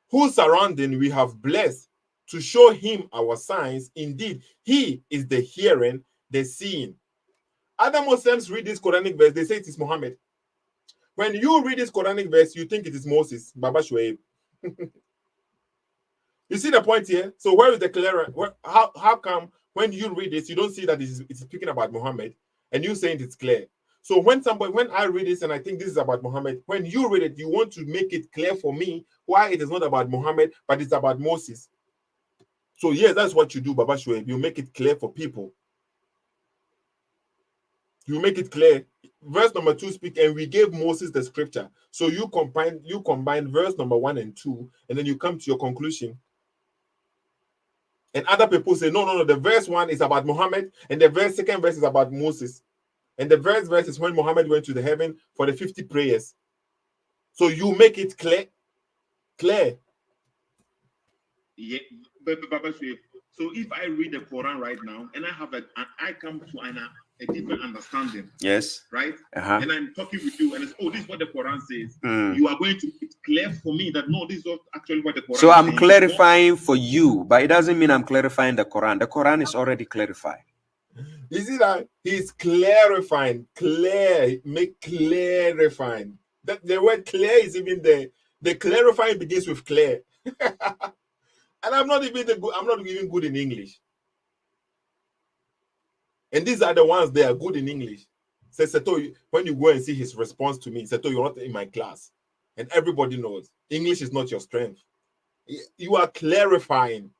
whose surrounding we have blessed to show him our signs. Indeed, he is the hearing, the seeing. Other Muslims read this Quranic verse, they say it is Muhammad. When you read this Quranic verse, you think it is Moses, Baba Shuaib. You see the point here? So where is the clear? How come when you read this, you don't see that it's speaking about Muhammad, and you saying it's clear? So when I read this and I think this is about Muhammad, when you read it, you want to make it clear for me why it is not about Muhammad, but it's about Moses. So yes, that's what you do, Baba Shuaib. You make it clear for people. You make it clear. Verse number 2 speak, and we gave Moses the scripture. So you combine verse number 1 and 2, and then you come to your conclusion. And other people say, no, the verse 1 is about Muhammad, and the second verse is about Moses. And the verse is when Muhammad went to the heaven for the 50 prayers. So you make it clear. Yeah, but so if I read the Quran right now and I come to a different understanding. Yes. Right? And I'm talking with you and it's, this is what the Quran says. You are going to make it clear for me that no, this is not actually what the Quran So I'm says. clarifying for you, but it doesn't mean I'm clarifying the Quran. The Quran is already clarified. You see that? He's clarifying. Clarifying. That the word clear is even there. The clarifying begins with clear. And I'm not even good in English. And these are the ones that are good in English. Say, Seto, when you go and see his response to me, Seto, you're not in my class. And everybody knows English is not your strength. You are clarifying.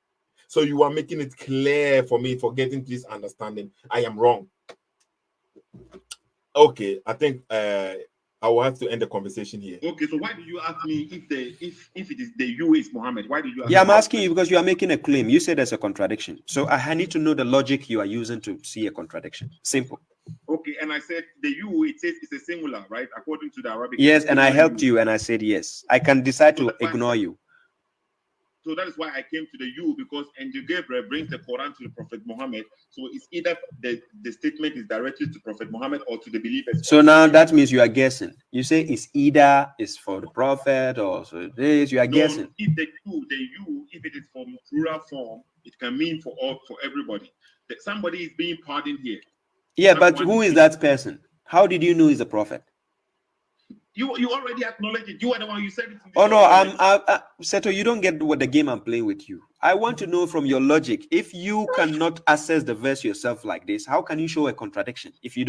So you are making it clear for me for getting this understanding. I am wrong. Okay, I think I will have to end the conversation here. Okay, so why did you ask me if it is the you is Muhammad? Why did you ask me? I'm asking you because you are making a claim. You said there's a contradiction. So I need to know the logic you are using to see a contradiction. Simple. Okay, and I said the you, it says it's a singular, right? According to the Arabic. Yes, and I helped you and I said yes. I can decide to ignore you. So that is why I came to the you, because Angel Gabriel brings the Quran to the Prophet Muhammad. So it's either the statement is directed to Prophet Muhammad or to the believers. So now that means you are guessing. You say it's either is for the Prophet or so this. You are guessing. If the you, if it is from plural form, it can mean for everybody. That somebody is being pardoned here. Yeah, but who is that person? How did you know he's a prophet? You already acknowledged it. You are the one, you said it. Oh no, Seto, you don't get what the game I'm playing with you. I want to know from your logic. If you cannot assess the verse yourself like this, how can you show a contradiction if you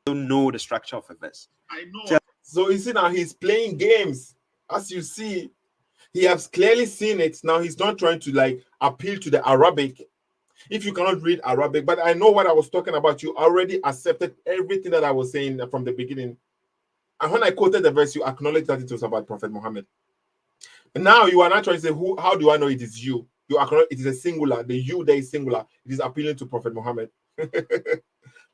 don't know the structure of a verse? I know. So you see now he's playing games. As you see, he has clearly seen it. Now he's not trying to appeal to the Arabic. If you cannot read Arabic, but I know what I was talking about. You already accepted everything that I was saying from the beginning. And when I quoted the verse, you acknowledged that it was about Prophet Muhammad. And now you are not trying to say, how do I know it is you? You acknowledge it is a singular. The you there is singular. It is appealing to Prophet Muhammad.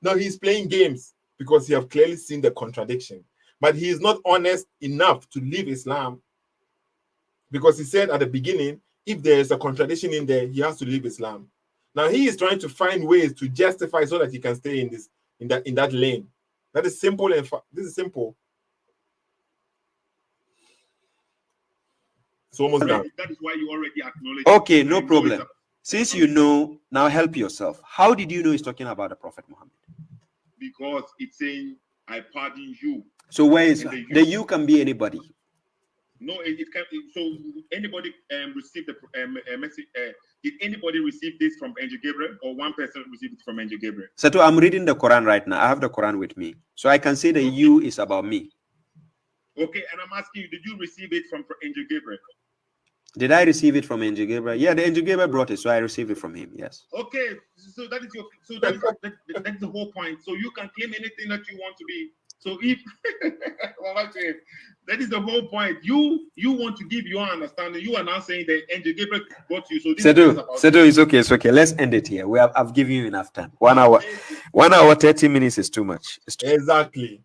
No, he's playing games because he has clearly seen the contradiction. But he is not honest enough to leave Islam, because he said at the beginning, if there is a contradiction in there, he has to leave Islam. Now he is trying to find ways to justify so that he can stay in that lane. That is simple. And this is simple. It's almost done. That is why you already acknowledge. Okay, no problem. Since you know, now help yourself. How did you know he's talking about the Prophet Muhammad? Because it's saying, I pardon you. So where is the you can be anybody? No, it can. So anybody received the message. Did anybody receive this from Angel Gabriel, or one person received it from Angel Gabriel? So I'm reading the Quran right now. I have the Quran with me, so I can say the you is about me. Okay, and I'm asking you, did you receive it from Angel Gabriel? Did I receive it from Angel Gabriel? Yeah, the Angel Gabriel brought it, so I received it from him. Yes. Okay, so that's the whole point. So you can claim anything that you want to be. So if that is the whole point. You want to give your understanding. You are now saying that Angel Gabriel got you. So this Sedu, it's okay. Let's end it here. I've given you enough time. 1 hour, 1 hour, 30 minutes is too much. Exactly.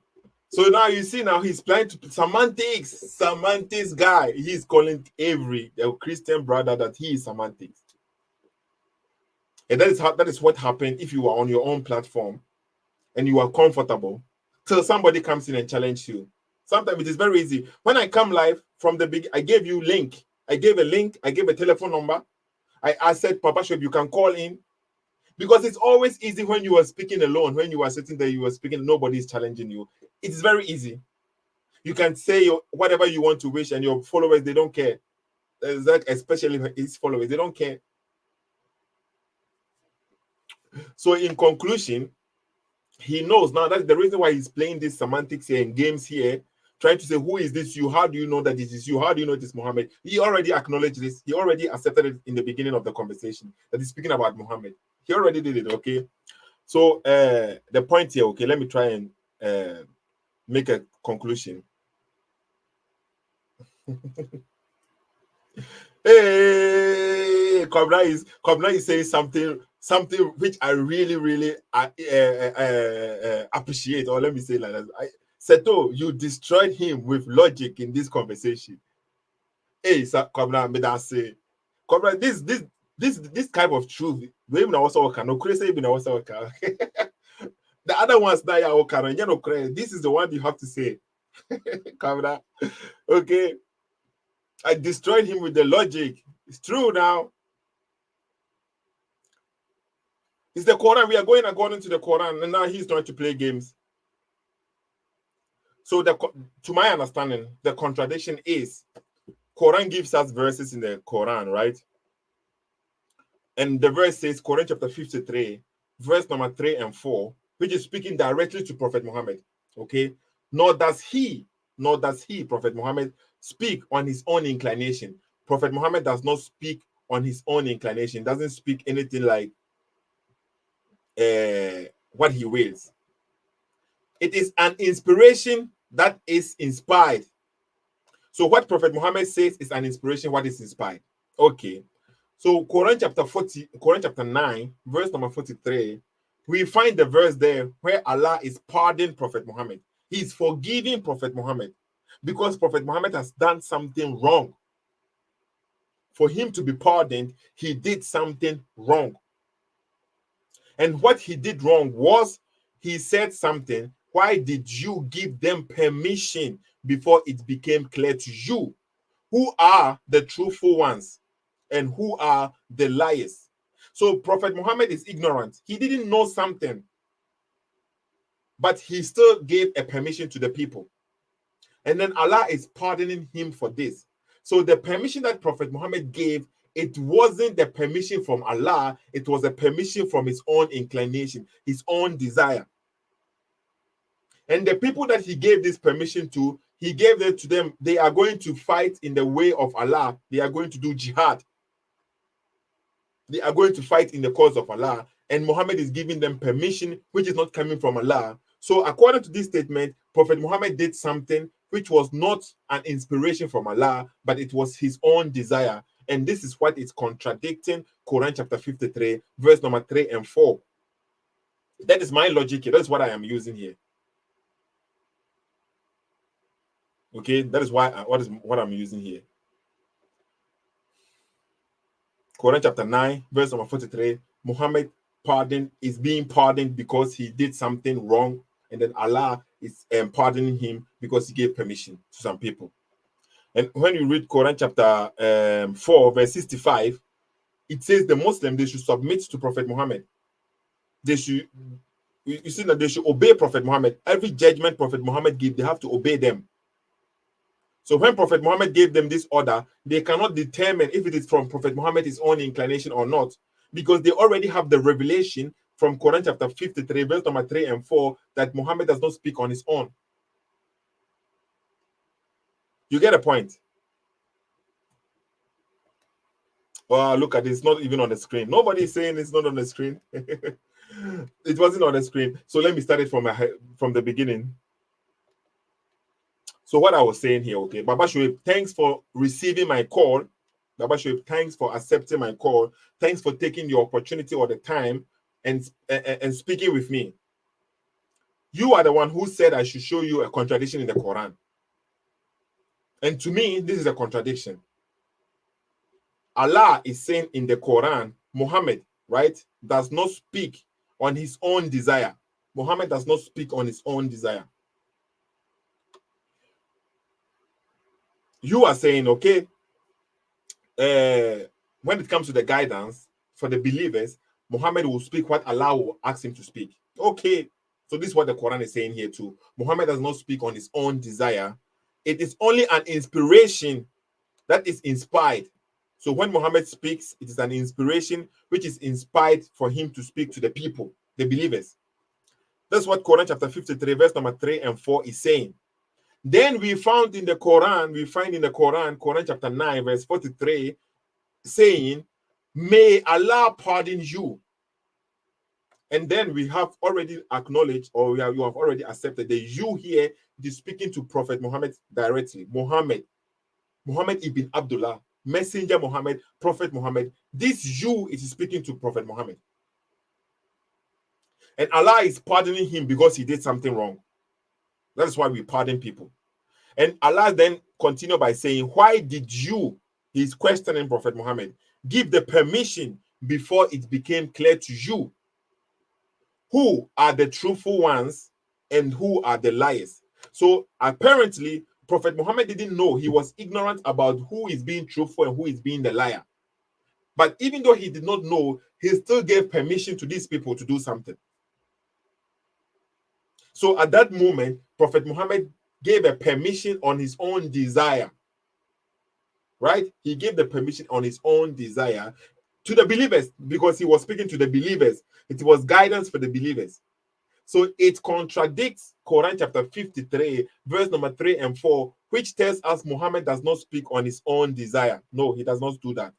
So now you see, now he's planning to semantics guy. He's calling every Christian brother that he is semantics. And that is what happened if you are on your own platform and you are comfortable till somebody comes in and challenges you. Sometimes it is very easy. When I come live from the big, I gave you link. I gave a link. I gave a telephone number. I said, Papa Shuaib, you can call in. Because it's always easy when you are speaking alone. When you are sitting there, you are speaking, nobody is challenging you. It's very easy. You can say whatever you want to wish, and your followers, they don't care. Especially his followers, they don't care. So in conclusion, he knows now. That's the reason why he's playing this semantics here and games here, trying to say, who is this you? How do you know that this is you? How do you know it is Muhammad? He already acknowledged this. He already accepted it in the beginning of the conversation that he's speaking about Muhammad. He already did it, okay? So the point here, okay, let me try and make a conclusion. Hey, Kobra is saying something which I really appreciate, or let me say like that. Seto, you destroyed him with logic in this conversation. Hey, Kobra, me that say, Kobra, this type of truth, we even also can no crazy even also can. The other ones that are okay, you know, this is the one you have to say. Kobra, okay. I destroyed him with the logic. It's true now. It's the Quran. We are going according to the Quran, and now he's trying to play games. So, to my understanding, the contradiction is Quran gives us verses in the Quran, right? And the verse says, Quran chapter 53, verse number 3 and 4, which is speaking directly to Prophet Muhammad. Okay? Nor does he, Prophet Muhammad, speak on his own inclination. Prophet Muhammad does not speak on his own inclination, doesn't speak anything like what he wills. It is an inspiration that is inspired. So what Prophet Muhammad says is an inspiration, what is inspired. Okay. So Quran chapter 9, verse number 43, we find the verse there where Allah is pardoning Prophet Muhammad. He is forgiving Prophet Muhammad because Prophet Muhammad has done something wrong. For him to be pardoned, he did something wrong. And what he did wrong was he said something. Why did you give them permission before it became clear to you who are the truthful ones and who are the liars? So Prophet Muhammad is ignorant. He didn't know something, but he still gave a permission to the people. And then Allah is pardoning him for this. So the permission that Prophet Muhammad gave, it wasn't the permission from Allah, it was a permission from his own inclination, his own desire. And the people that he gave this permission to, he gave it to them. They are going to fight in the way of Allah. They are going to do jihad. They are going to fight in the cause of Allah. And Muhammad is giving them permission, which is not coming from Allah. So according to this statement, Prophet Muhammad did something which was not an inspiration from Allah, but it was his own desire. And this is what is contradicting Quran chapter 53, verse number 3 and 4. That is my logic here. That's what I am using here. Okay, that is what I'm using here. Quran chapter 9, verse number 43. Muhammad is being pardoned because he did something wrong, and then Allah is pardoning him because he gave permission to some people. And when you read Quran chapter 4, verse 65, it says the Muslims, they should submit to Prophet Muhammad. You see that they should obey Prophet Muhammad. Every judgment Prophet Muhammad gives, they have to obey them. So when Prophet Muhammad gave them this order, they cannot determine if it is from Prophet Muhammad's own inclination or not, because they already have the revelation from Quran chapter 53, verse number 3 and 4, that Muhammad does not speak on his own. You get a point? Oh, look at this, not even on the screen. Nobody is saying it's not on the screen. It wasn't on the screen. So let me start it from the beginning. So what I was saying here, okay, Baba Shuaib, thanks for receiving my call. Baba Shuaib, thanks for accepting my call. Thanks for taking the opportunity or the time and speaking with me. You are the one who said I should show you a contradiction in the Quran. And to me, this is a contradiction. Allah is saying in the Quran, Muhammad, right, does not speak on his own desire. Muhammad does not speak on his own desire. You are saying, okay, when it comes to the guidance for the believers, Muhammad will speak what Allah will ask him to speak. Okay, so this is what the Quran is saying here too. Muhammad does not speak on his own desire. It is only an inspiration that is inspired. So when Muhammad speaks, it is an inspiration which is inspired for him to speak to the people, the believers. That's what Quran chapter 53, verse number 3 and 4 is saying. Then we find in the Quran, Quran chapter 9, verse 43, saying, may Allah pardon you. And then we have already acknowledged, or you have already accepted that you here is speaking to Prophet Muhammad directly. Muhammad ibn Abdullah, Messenger Muhammad, Prophet Muhammad. This you is speaking to Prophet Muhammad. And Allah is pardoning him because he did something wrong. That is why we pardon people. And Allah then continued by saying, why did you, he's questioning Prophet Muhammad, give the permission before it became clear to you who are the truthful ones and who are the liars? So apparently, Prophet Muhammad didn't know. He was ignorant about who is being truthful and who is being the liar. But even though he did not know, he still gave permission to these people to do something. So at that moment, Prophet Muhammad gave a permission on his own desire. Right? He gave the permission on his own desire to the believers because he was speaking to the believers. It was guidance for the believers. So it contradicts Quran chapter 53, verse number 3 and 4, which tells us Muhammad does not speak on his own desire. No, he does not do that.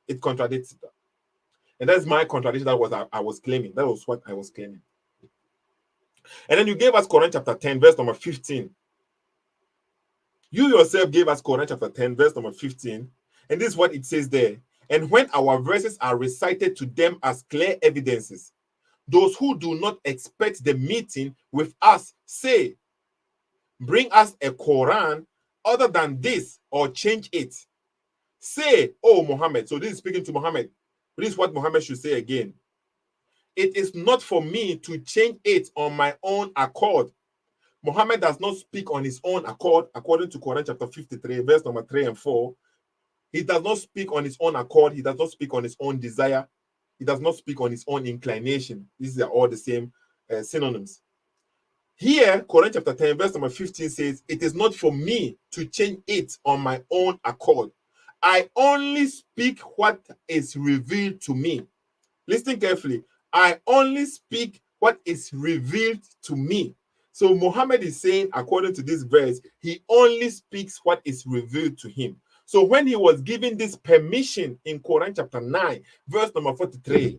It contradicts that. And that's my contradiction that I was claiming. That was what I was claiming. And then you gave us Quran chapter 10, verse number 15. You yourself gave us Quran chapter 10, verse number 15. And this is what it says there. And when our verses are recited to them as clear evidences, those who do not expect the meeting with us say, bring us a Quran other than this or change it. Say, oh Muhammad. So this is speaking to Muhammad. This is what Muhammad should say again. It is not for me to change it on my own accord. Muhammad does not speak on his own accord, according to Quran chapter 53, verse number 3 and 4. He does not speak on his own accord. He does not speak on his own desire. He does not speak on his own inclination. These are all the same synonyms. Here, Quran chapter 10, verse number 15 says, it is not for me to change it on my own accord. I only speak what is revealed to me. Listen carefully. I only speak what is revealed to me. So Muhammad is saying, according to this verse, he only speaks what is revealed to him. So when he was given this permission in Quran chapter 9, verse number 43,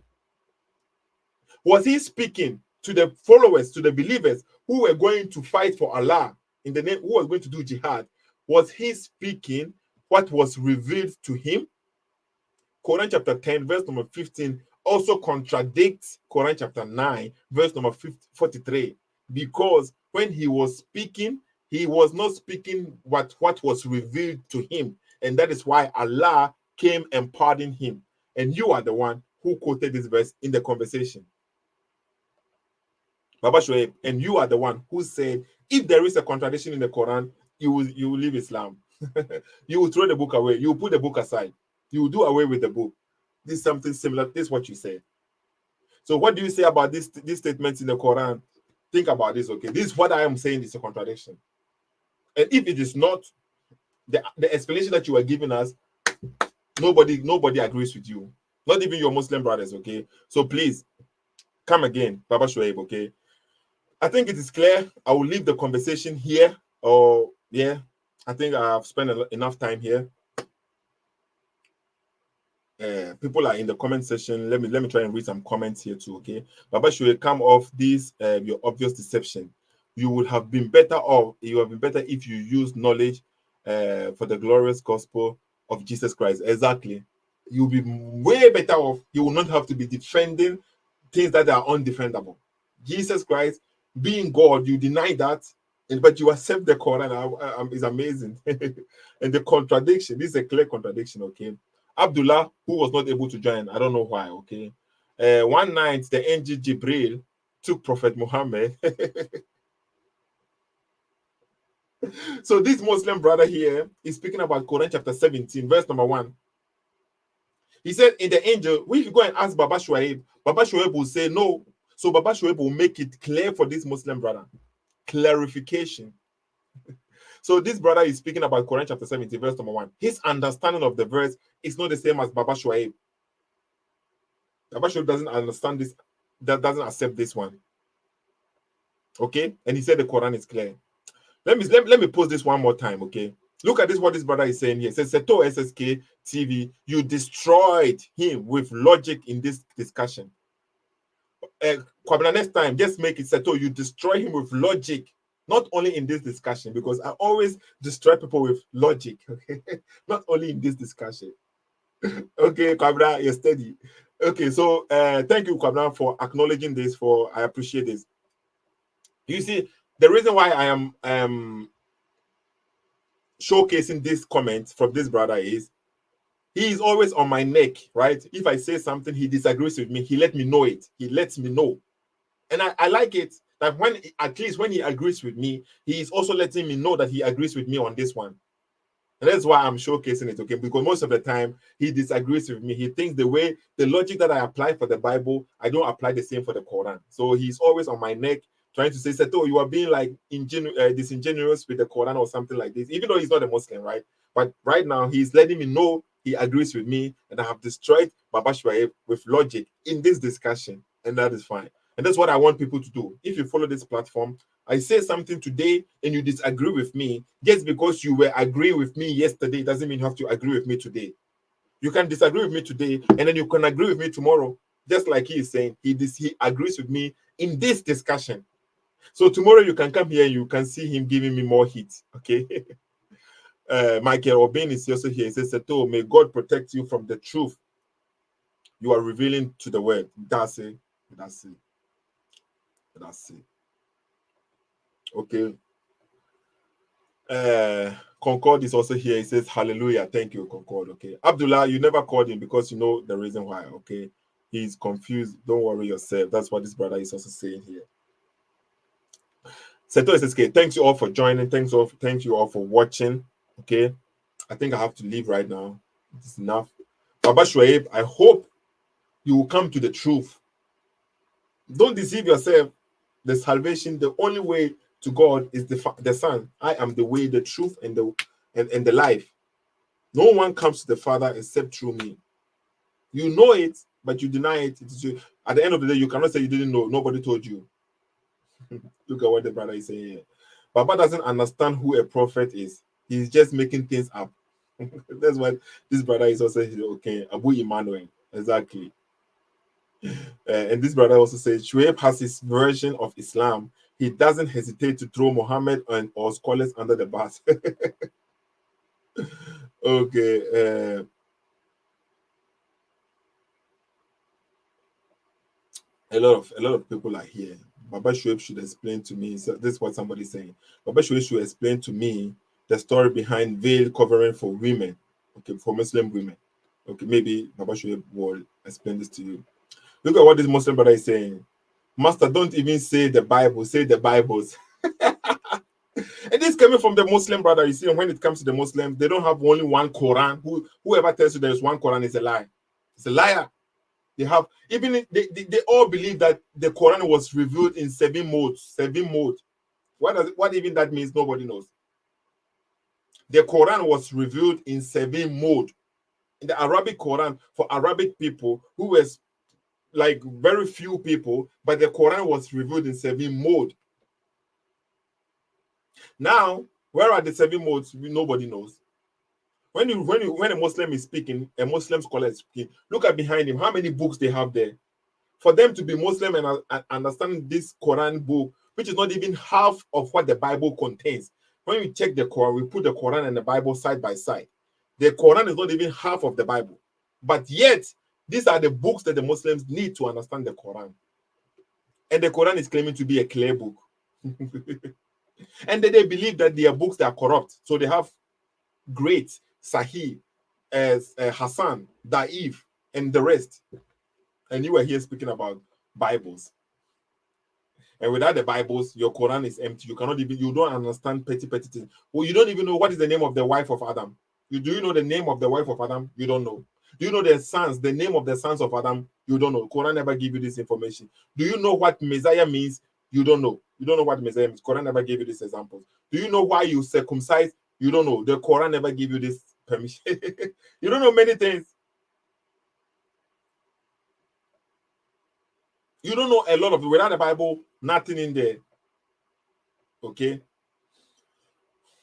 was he speaking to the followers, to the believers who were going to fight for Allah in the name, who was going to do jihad? Was he speaking what was revealed to him? Quran chapter 10, verse number 15 also contradicts Quran chapter 9, verse number 43, because when he was speaking, he was not speaking what was revealed to him. And that is why Allah came and pardoned him. And you are the one who quoted this verse in the conversation. Baba Shuaib, and you are the one who said, if there is a contradiction in the Quran, you will leave Islam. You will throw the book away. You will put the book aside. You will do away with the book. This is something similar. This is what you say. So what do you say about these statements in the Quran? Think about this, okay? This is what I am saying is a contradiction. And if it is not, the explanation that you are giving us, nobody agrees with you. Not even your Muslim brothers, okay? So please, come again, Baba Shuaib, okay? I think it is clear. I will leave the conversation here. Or, yeah, I think I've spent enough time here. People are in the comment section. Let me try and read some comments here too, okay? Baba Shuaib, come off this, your obvious deception. you would have been better off. You have been better if you used knowledge for the glorious gospel of Jesus Christ. Exactly. You'll be way better off. You will not have to be defending things that are undefendable. Jesus Christ, being God, you deny that, but you accept the Quran. Is amazing. And the contradiction, this is a clear contradiction, okay? Abdullah, who was not able to join, I don't know why, okay? One night, the angel Jibril took Prophet Muhammad. So this Muslim brother here is speaking about Quran chapter 17, verse number 1. He said, in the angel, if you go and ask Baba Shuaib will say no. So Baba Shuaib will make it clear for this Muslim brother. Clarification. So this brother is speaking about Quran chapter 17, verse number 1. His understanding of the verse is not the same as Baba Shuaib. Baba Shuaib doesn't understand this, that doesn't accept this one. Okay? And he said the Quran is clear. Let me post this one more time, okay? Look at this, what this brother is saying here. It says, Seto SSK TV, you destroyed him with logic in this discussion. Kwabena, next time, just make it Seto, you destroy him with logic, not only in this discussion, because I always destroy people with logic, okay? Not only in this discussion. Okay, Kwabena, you're steady. Okay, so thank you, Kwabena, for acknowledging this. I appreciate this. You see, the reason why I am showcasing this comment from this brother is he is always on my neck, right? If I say something, he disagrees with me, he let me know it. He lets me know. And I like it that when, at least when he agrees with me, he is also letting me know that he agrees with me on this one. And that's why I'm showcasing it, okay? Because most of the time, he disagrees with me. He thinks the logic that I apply for the Bible, I don't apply the same for the Quran. So he's always on my neck, trying to say, Seto, you are being like disingenuous with the Quran or something like this, even though he's not a Muslim, right? But right now, he's letting me know he agrees with me, and I have destroyed Baba Shuaib with logic in this discussion, and that is fine. And that's what I want people to do. If you follow this platform, I say something today and you disagree with me, just because you were agreeing with me yesterday doesn't mean you have to agree with me today. You can disagree with me today, and then you can agree with me tomorrow, just like he is saying. He agrees with me in this discussion. So tomorrow you can come here and you can see him giving me more heat, okay? Michael Obin is also here. He says, Seto, may God protect you from the truth you are revealing to the world. That's it. That's it. That's it. Okay. Concord is also here. He says, hallelujah. Thank you, Concord. Okay. Abdullah, you never called him because you know the reason why. Okay. He's confused. Don't worry yourself. That's what this brother is also saying here. Seto SSK, thanks you all for joining. Thanks you all for watching. Okay. I think I have to leave right now. It's enough. Baba Shuaib, I hope you will come to the truth. Don't deceive yourself. The salvation, the only way to God is the Son. I am the way, the truth, and the life. No one comes to the Father except through me. You know it, but you deny it. At the end of the day, you cannot say you didn't know. Nobody told you. Look at what the brother is saying here. Baba doesn't understand who a prophet is. He's just making things up. That's what this brother is also saying. Okay, Abu Emmanuel. Exactly. And this brother also says, Shuaib has his version of Islam. He doesn't hesitate to throw Muhammad or scholars under the bus. Okay. A lot of people are here. Baba Shuaib should explain to me. So this is what somebody's saying. Baba Shuaib should explain to me the story behind veil covering for women. Okay, for Muslim women. Okay, maybe Baba Shuaib will explain this to you. Look at what this Muslim brother is saying. Master, don't even say the Bible, say the Bibles. And this coming from the Muslim brother. You see, when it comes to the Muslims, they don't have only one Quran. Whoever tells you there is one Quran is a lie. It's a liar. They have, even they all believe that the Quran was revealed in 7 modes. 7 modes. What even that means, nobody knows. The Quran was revealed in 7 modes. In the Arabic Quran, for Arabic people who was like very few people, but the Quran was revealed in 7 modes. Now, where are the 7 modes? Nobody knows. When a Muslim is speaking, a Muslim scholar is speaking, look at behind him, how many books they have there. For them to be Muslim and understand this Quran book, which is not even half of what the Bible contains. When we check the Quran, we put the Quran and the Bible side by side. The Quran is not even half of the Bible. But yet, these are the books that the Muslims need to understand the Quran. And the Quran is claiming to be a clear book. And they believe that their books are corrupt. So they have great, Sahih, Hassan, Da'if, and the rest. And you were here speaking about Bibles. And without the Bibles, your Quran is empty. You cannot even, you don't understand petty things. Well, you don't even know what is the name of the wife of Adam. Do you know the name of the wife of Adam? You don't know. Do you know the sons, the name of the sons of Adam? You don't know. Quran never give you this information. Do you know what Messiah means? You don't know. You don't know what Messiah means. Quran never gave you this example. Do you know why you circumcise? You don't know. The Quran never give you this permission. You don't know many things. You don't know a lot of it. Without the Bible, nothing in there. Okay.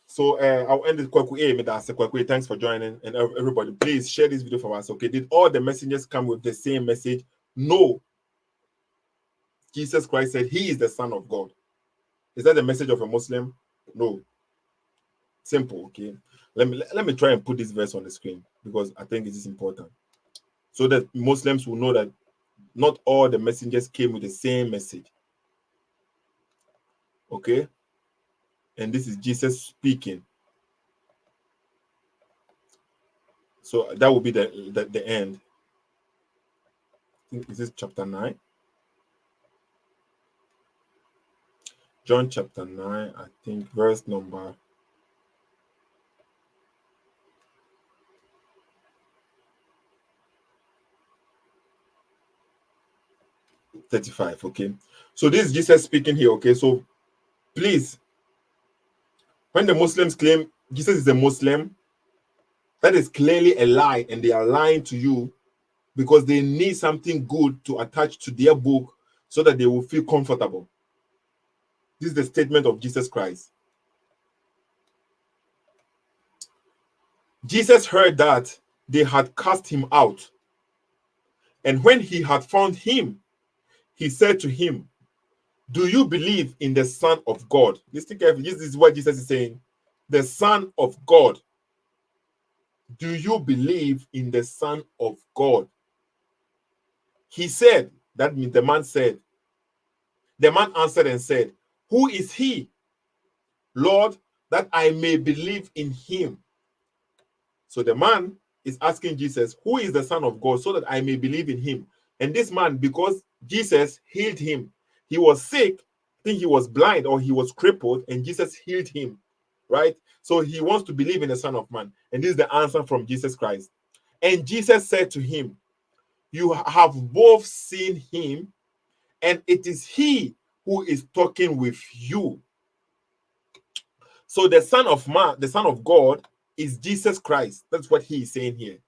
So I'll end it quickly. Thanks for joining, and everybody, please share this video for us. Okay, did all the messengers come with the same message? No. Jesus Christ said he is the Son of God. Is that the message of a Muslim? No. Simple. Okay. Let me try and put this verse on the screen because I think it is important, so that Muslims will know that not all the messengers came with the same message. Okay. And this is Jesus speaking. So that will be the end. I think this is chapter 9. John chapter 9, I think verse number 35. Okay. So this is Jesus speaking here. Okay. So please, when the Muslims claim Jesus is a Muslim, that is clearly a lie, and they are lying to you because they need something good to attach to their book so that they will feel comfortable. This is the statement of Jesus Christ. Jesus heard that they had cast him out, and when he had found him, he said to him, "Do you believe in the Son of God?" Listen carefully. This is what Jesus is saying. The Son of God. Do you believe in the Son of God? He said, that means the man said, the man answered and said, "Who is he, Lord, that I may believe in him?" So the man is asking Jesus, who is the Son of God, so that I may believe in him? And this man, because Jesus healed him, he was sick, I think he was blind or he was crippled, and Jesus healed him, right? So he wants to believe in the Son of Man. And this is the answer from Jesus Christ. And Jesus said to him, "You have both seen him, and it is he who is talking with you." So the Son of Man, the Son of God, is Jesus Christ. That's what he is saying here.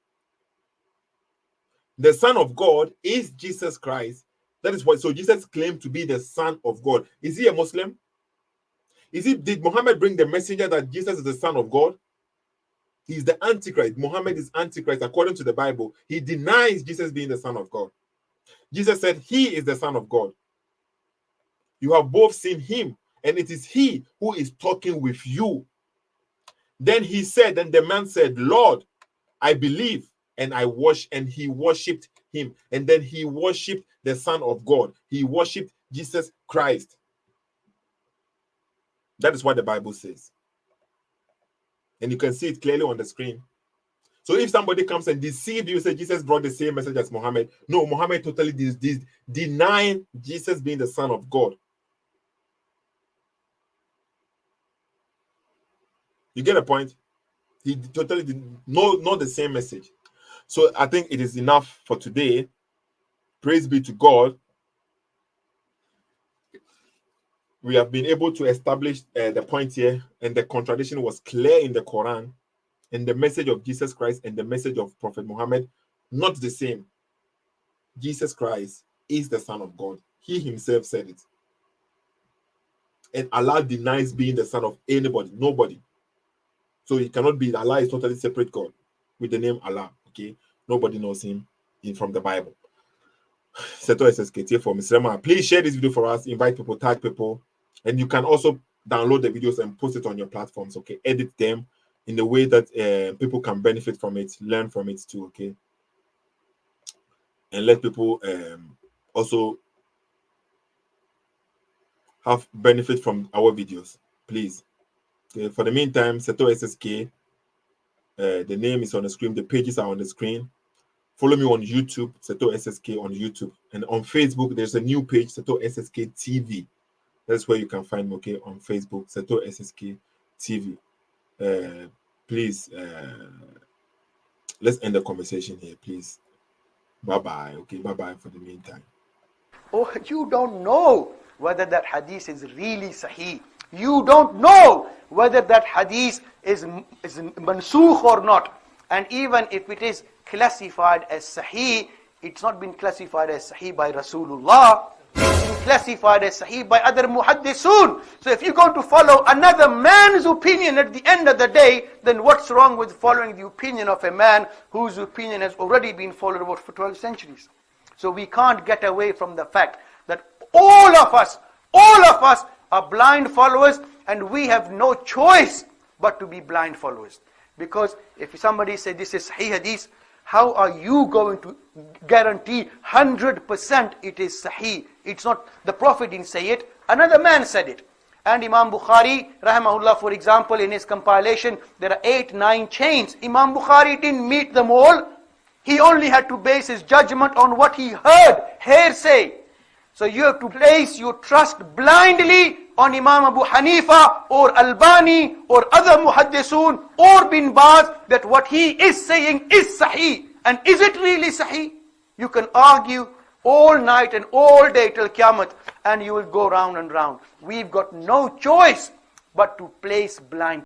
The Son of God is Jesus Christ. That is what. So Jesus claimed to be the Son of God. Is he a Muslim? Did Muhammad bring the messenger that Jesus is the Son of God? He's the Antichrist. Muhammad is Antichrist according to the Bible. He denies Jesus being the Son of God. Jesus said he is the Son of God. You have both seen him, and it is he who is talking with you. Then he said, and the man said, "Lord, I believe," and he worshipped him. And then he worshipped the Son of God. He worshipped Jesus Christ. That is what the Bible says. And you can see it clearly on the screen. So if somebody comes and deceives you, say Jesus brought the same message as Muhammad. No, Muhammad totally denying Jesus being the Son of God. You get a point? He totally did not the same message. So I think it is enough for today. Praise be to God. We have been able to establish the point here, and the contradiction was clear in the Quran, and the message of Jesus Christ and the message of Prophet Muhammad, not the same. Jesus Christ is the Son of God. He himself said it. And Allah denies being the son of anybody, nobody. So he cannot be. Allah is totally separate God with the name Allah. Okay, nobody knows him from the Bible. Seto SSKT for Mr. Please share this video for us. Invite people, tag people. And you can also download the videos and post it on your platforms, okay? Edit them in a way that people can benefit from it, learn from it too, okay? And let people also have benefit from our videos, please. Okay, for the meantime, Seto SSK, the name is on the screen, the pages are on the screen. Follow me on YouTube, Seto SSK on YouTube. And on Facebook, there's a new page, Seto SSK TV. That's where you can find me, okay, on Facebook, Seto SSK TV. Please, let's end the conversation here, please. Bye-bye, okay, bye-bye for the meantime. Oh, you don't know whether that hadith is really sahih. You don't know whether that hadith is mansukh or not. And even if it is classified as sahih, it's not been classified as sahih by Rasulullah. It's been classified as sahih by other muhaddisun. So if you're going to follow another man's opinion at the end of the day, then what's wrong with following the opinion of a man whose opinion has already been followed about for 12 centuries? So we can't get away from the fact that all of us are blind followers, and we have no choice but to be blind followers. Because if somebody says this is Sahih Hadith, how are you going to guarantee 100% it is Sahih? It's not, the Prophet didn't say it, another man said it. And Imam Bukhari, rahimahullah, for example, in his compilation, there are 8-9 chains. Imam Bukhari didn't meet them all. He only had to base his judgment on what he heard, hearsay. So you have to place your trust blindly on Imam Abu Hanifa or Albani or other muhaddisun or bin Baz, that what he is saying is sahih. And is it really sahih? You can argue all night and all day till Qiyamah, and you will go round and round. We've got no choice but to place blind